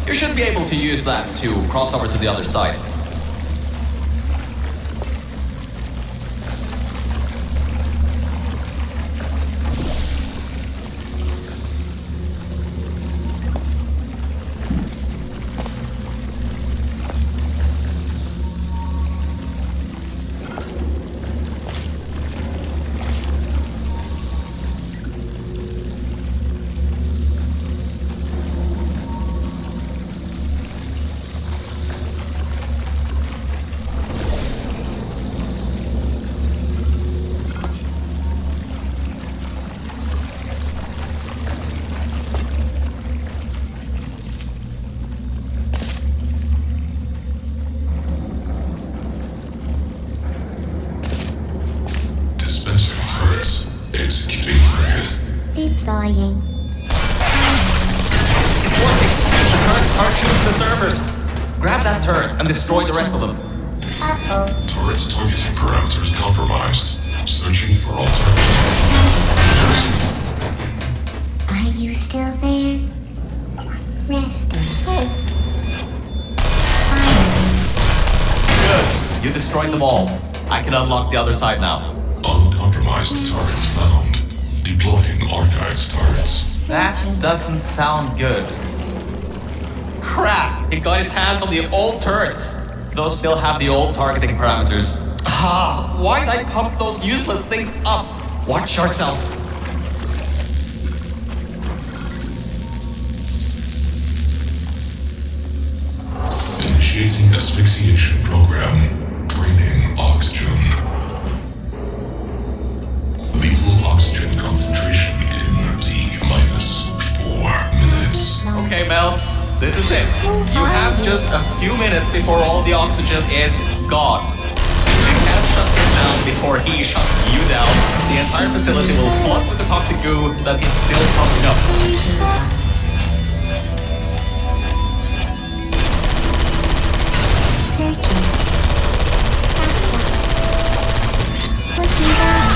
Speaker 4: You should be able to use that to cross over to the other side.
Speaker 6: Deploying.
Speaker 4: It's working! The turrets are shooting the servers! Grab that turret and destroy the rest of them.
Speaker 6: Uh-oh.
Speaker 5: Turret's targeting parameters compromised. Searching for alternatives.
Speaker 6: Are you still there? Resting. Finally.
Speaker 4: Good. You destroyed them all. I can unlock the other side now.
Speaker 5: Uncompromised turrets found. Deploying archived turrets.
Speaker 4: That doesn't sound good. Crap! He got his hands on the old turrets. Those still have the old targeting parameters. Ah, why did I pump those useless things up? Watch yourself.
Speaker 5: Initiating asphyxiation program. Draining oxygen. Lethal oxygen concentration in D-4 minutes.
Speaker 4: Okay, Mel, this is it. You have just a few minutes before all the oxygen is gone. If you can't shut him down before he shuts you down, the entire facility will flood with the toxic goo that is still pumping up.
Speaker 6: Searching. Gotcha. Pushing down.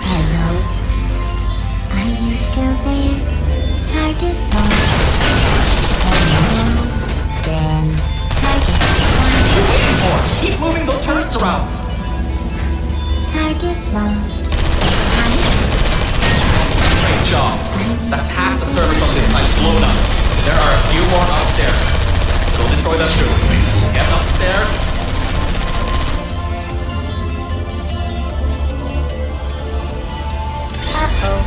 Speaker 6: Hello? Are
Speaker 3: destroy that too. Get upstairs.
Speaker 6: Uh-oh.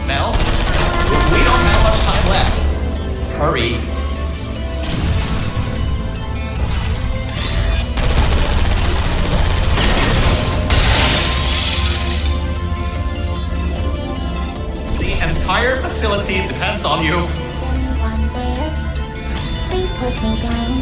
Speaker 3: Mel, we don't have much time left. Hurry. The entire facility depends on you.
Speaker 6: Anyone there? Please put me down.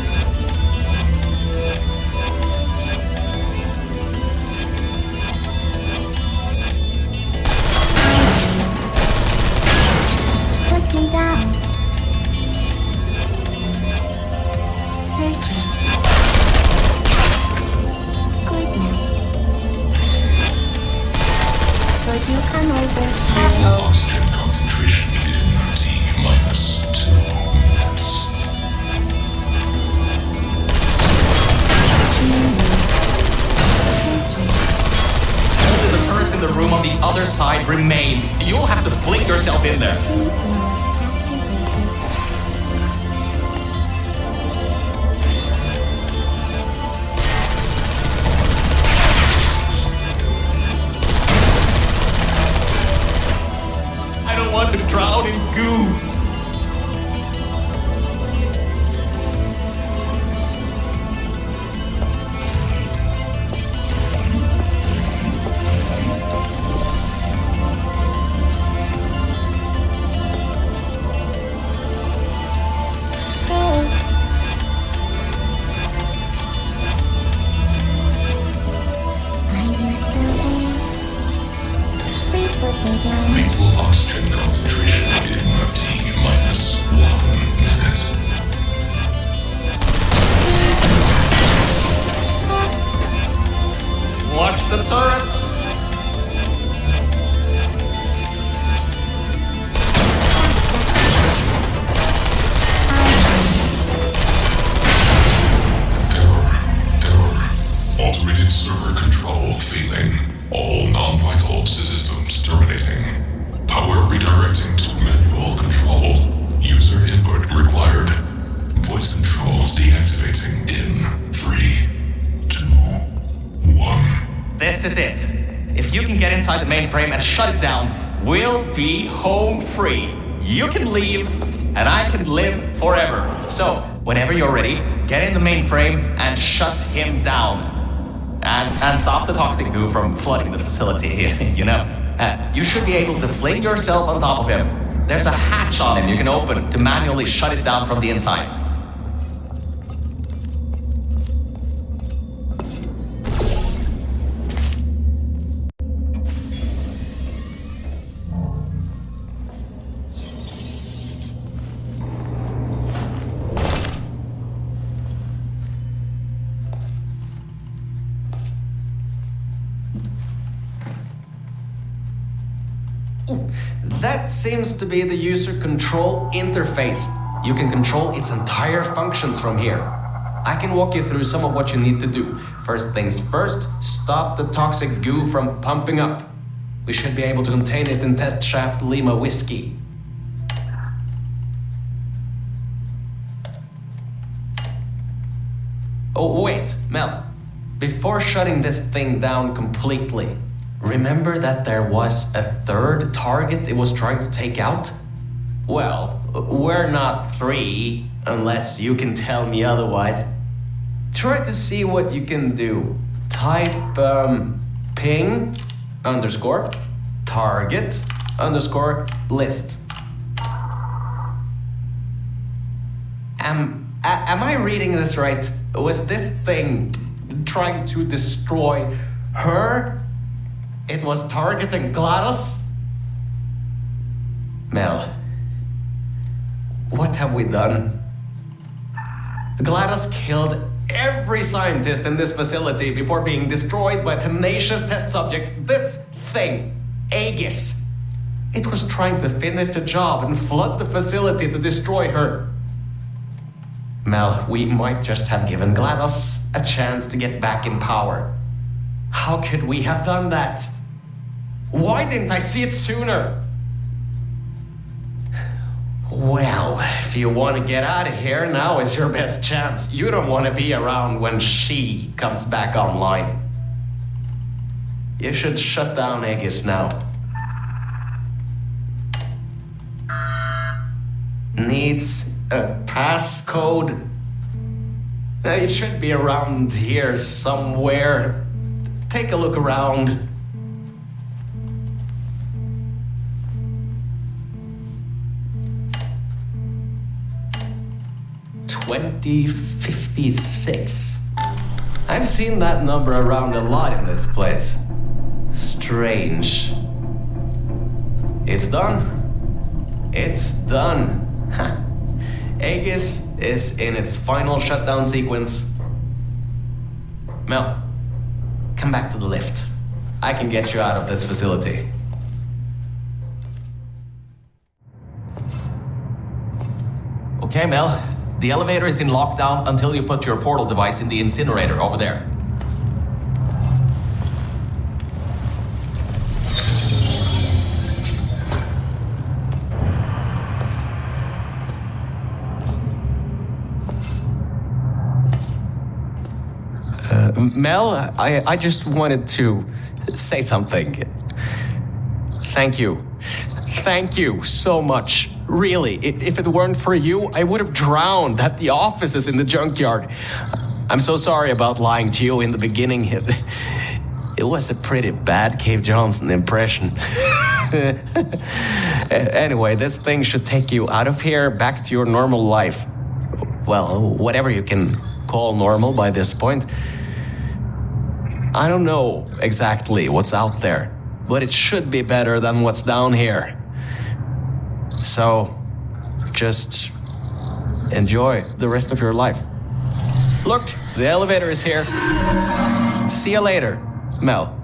Speaker 6: Put me down. Searching. Good now. Would you come over?
Speaker 5: Lethal
Speaker 6: Uh-oh.
Speaker 5: oxygen concentration in T-2 minutes.
Speaker 6: Searching.
Speaker 3: Only the turrets in the room on the other side remain. You'll have to fling yourself in there.
Speaker 6: Sleep mode activated.
Speaker 3: I don't want to drown in goo.
Speaker 6: Hey. Are you still there? Please put me down.
Speaker 5: Lethal oxygen concentration in T-1 minute.
Speaker 3: Watch the turrets.
Speaker 5: Error. Automated server control failing. All non-vital systems terminating. Power redirecting to manual control. User input required. Voice control deactivating in 3, 2, 1.
Speaker 3: This is it. If you can get inside the mainframe and shut it down, we'll be home free. You can leave, and I can live forever. So, whenever you're ready, get in the mainframe and shut him down. And stop the toxic goo from flooding the facility, you know. You should be able to fling yourself on top of him. There's a hatch on him you can open to manually shut it down from the inside. That seems to be the user control interface. You can control its entire functions from here. I can walk you through some of what you need to do. First things first, stop the toxic goo from pumping up. We should be able to contain it in test shaft Lima whiskey. Oh, wait, Mel. Before shutting this thing down completely, remember that there was a third target it was trying to take out? Well, we're not three, unless you can tell me otherwise. Try to see what you can do. Type, ping, underscore, target, underscore, list. Am I reading this right? Was this thing trying to destroy her? It was targeting GLaDOS? Mel, what have we done? GLaDOS killed every scientist in this facility before being destroyed by a tenacious test subject. This thing, Aegis. It was trying to finish the job and flood the facility to destroy her. Mel, we might just have given GLaDOS a chance to get back in power. How could we have done that?
Speaker 4: Why didn't I see it sooner? Well, if you want to get out of here, now is your best chance. You don't want to be around when she comes back online. You should shut down Aegis now. Needs a passcode. It should be around here somewhere. Take a look around. $2056. I've seen that number around a lot in this place. Strange. It's done. It's done. Aegis is in its final shutdown sequence. Mel, come back to the lift. I can get you out of this facility. Okay, Mel. The elevator is in lockdown until you put your portal device in the incinerator over there. Mel, I just wanted to say something. Thank you. Thank you so much. Really, if it weren't for you, I would have drowned at the offices in the junkyard. I'm so sorry about lying to you in the beginning. It was a pretty bad Cave Johnson impression. Anyway, this thing should take you out of here, back to your normal life. Well, whatever you can call normal by this point. I don't know exactly what's out there, but it should be better than what's down here. So, just enjoy the rest of your life. Look, the elevator is here. See you later, Mel.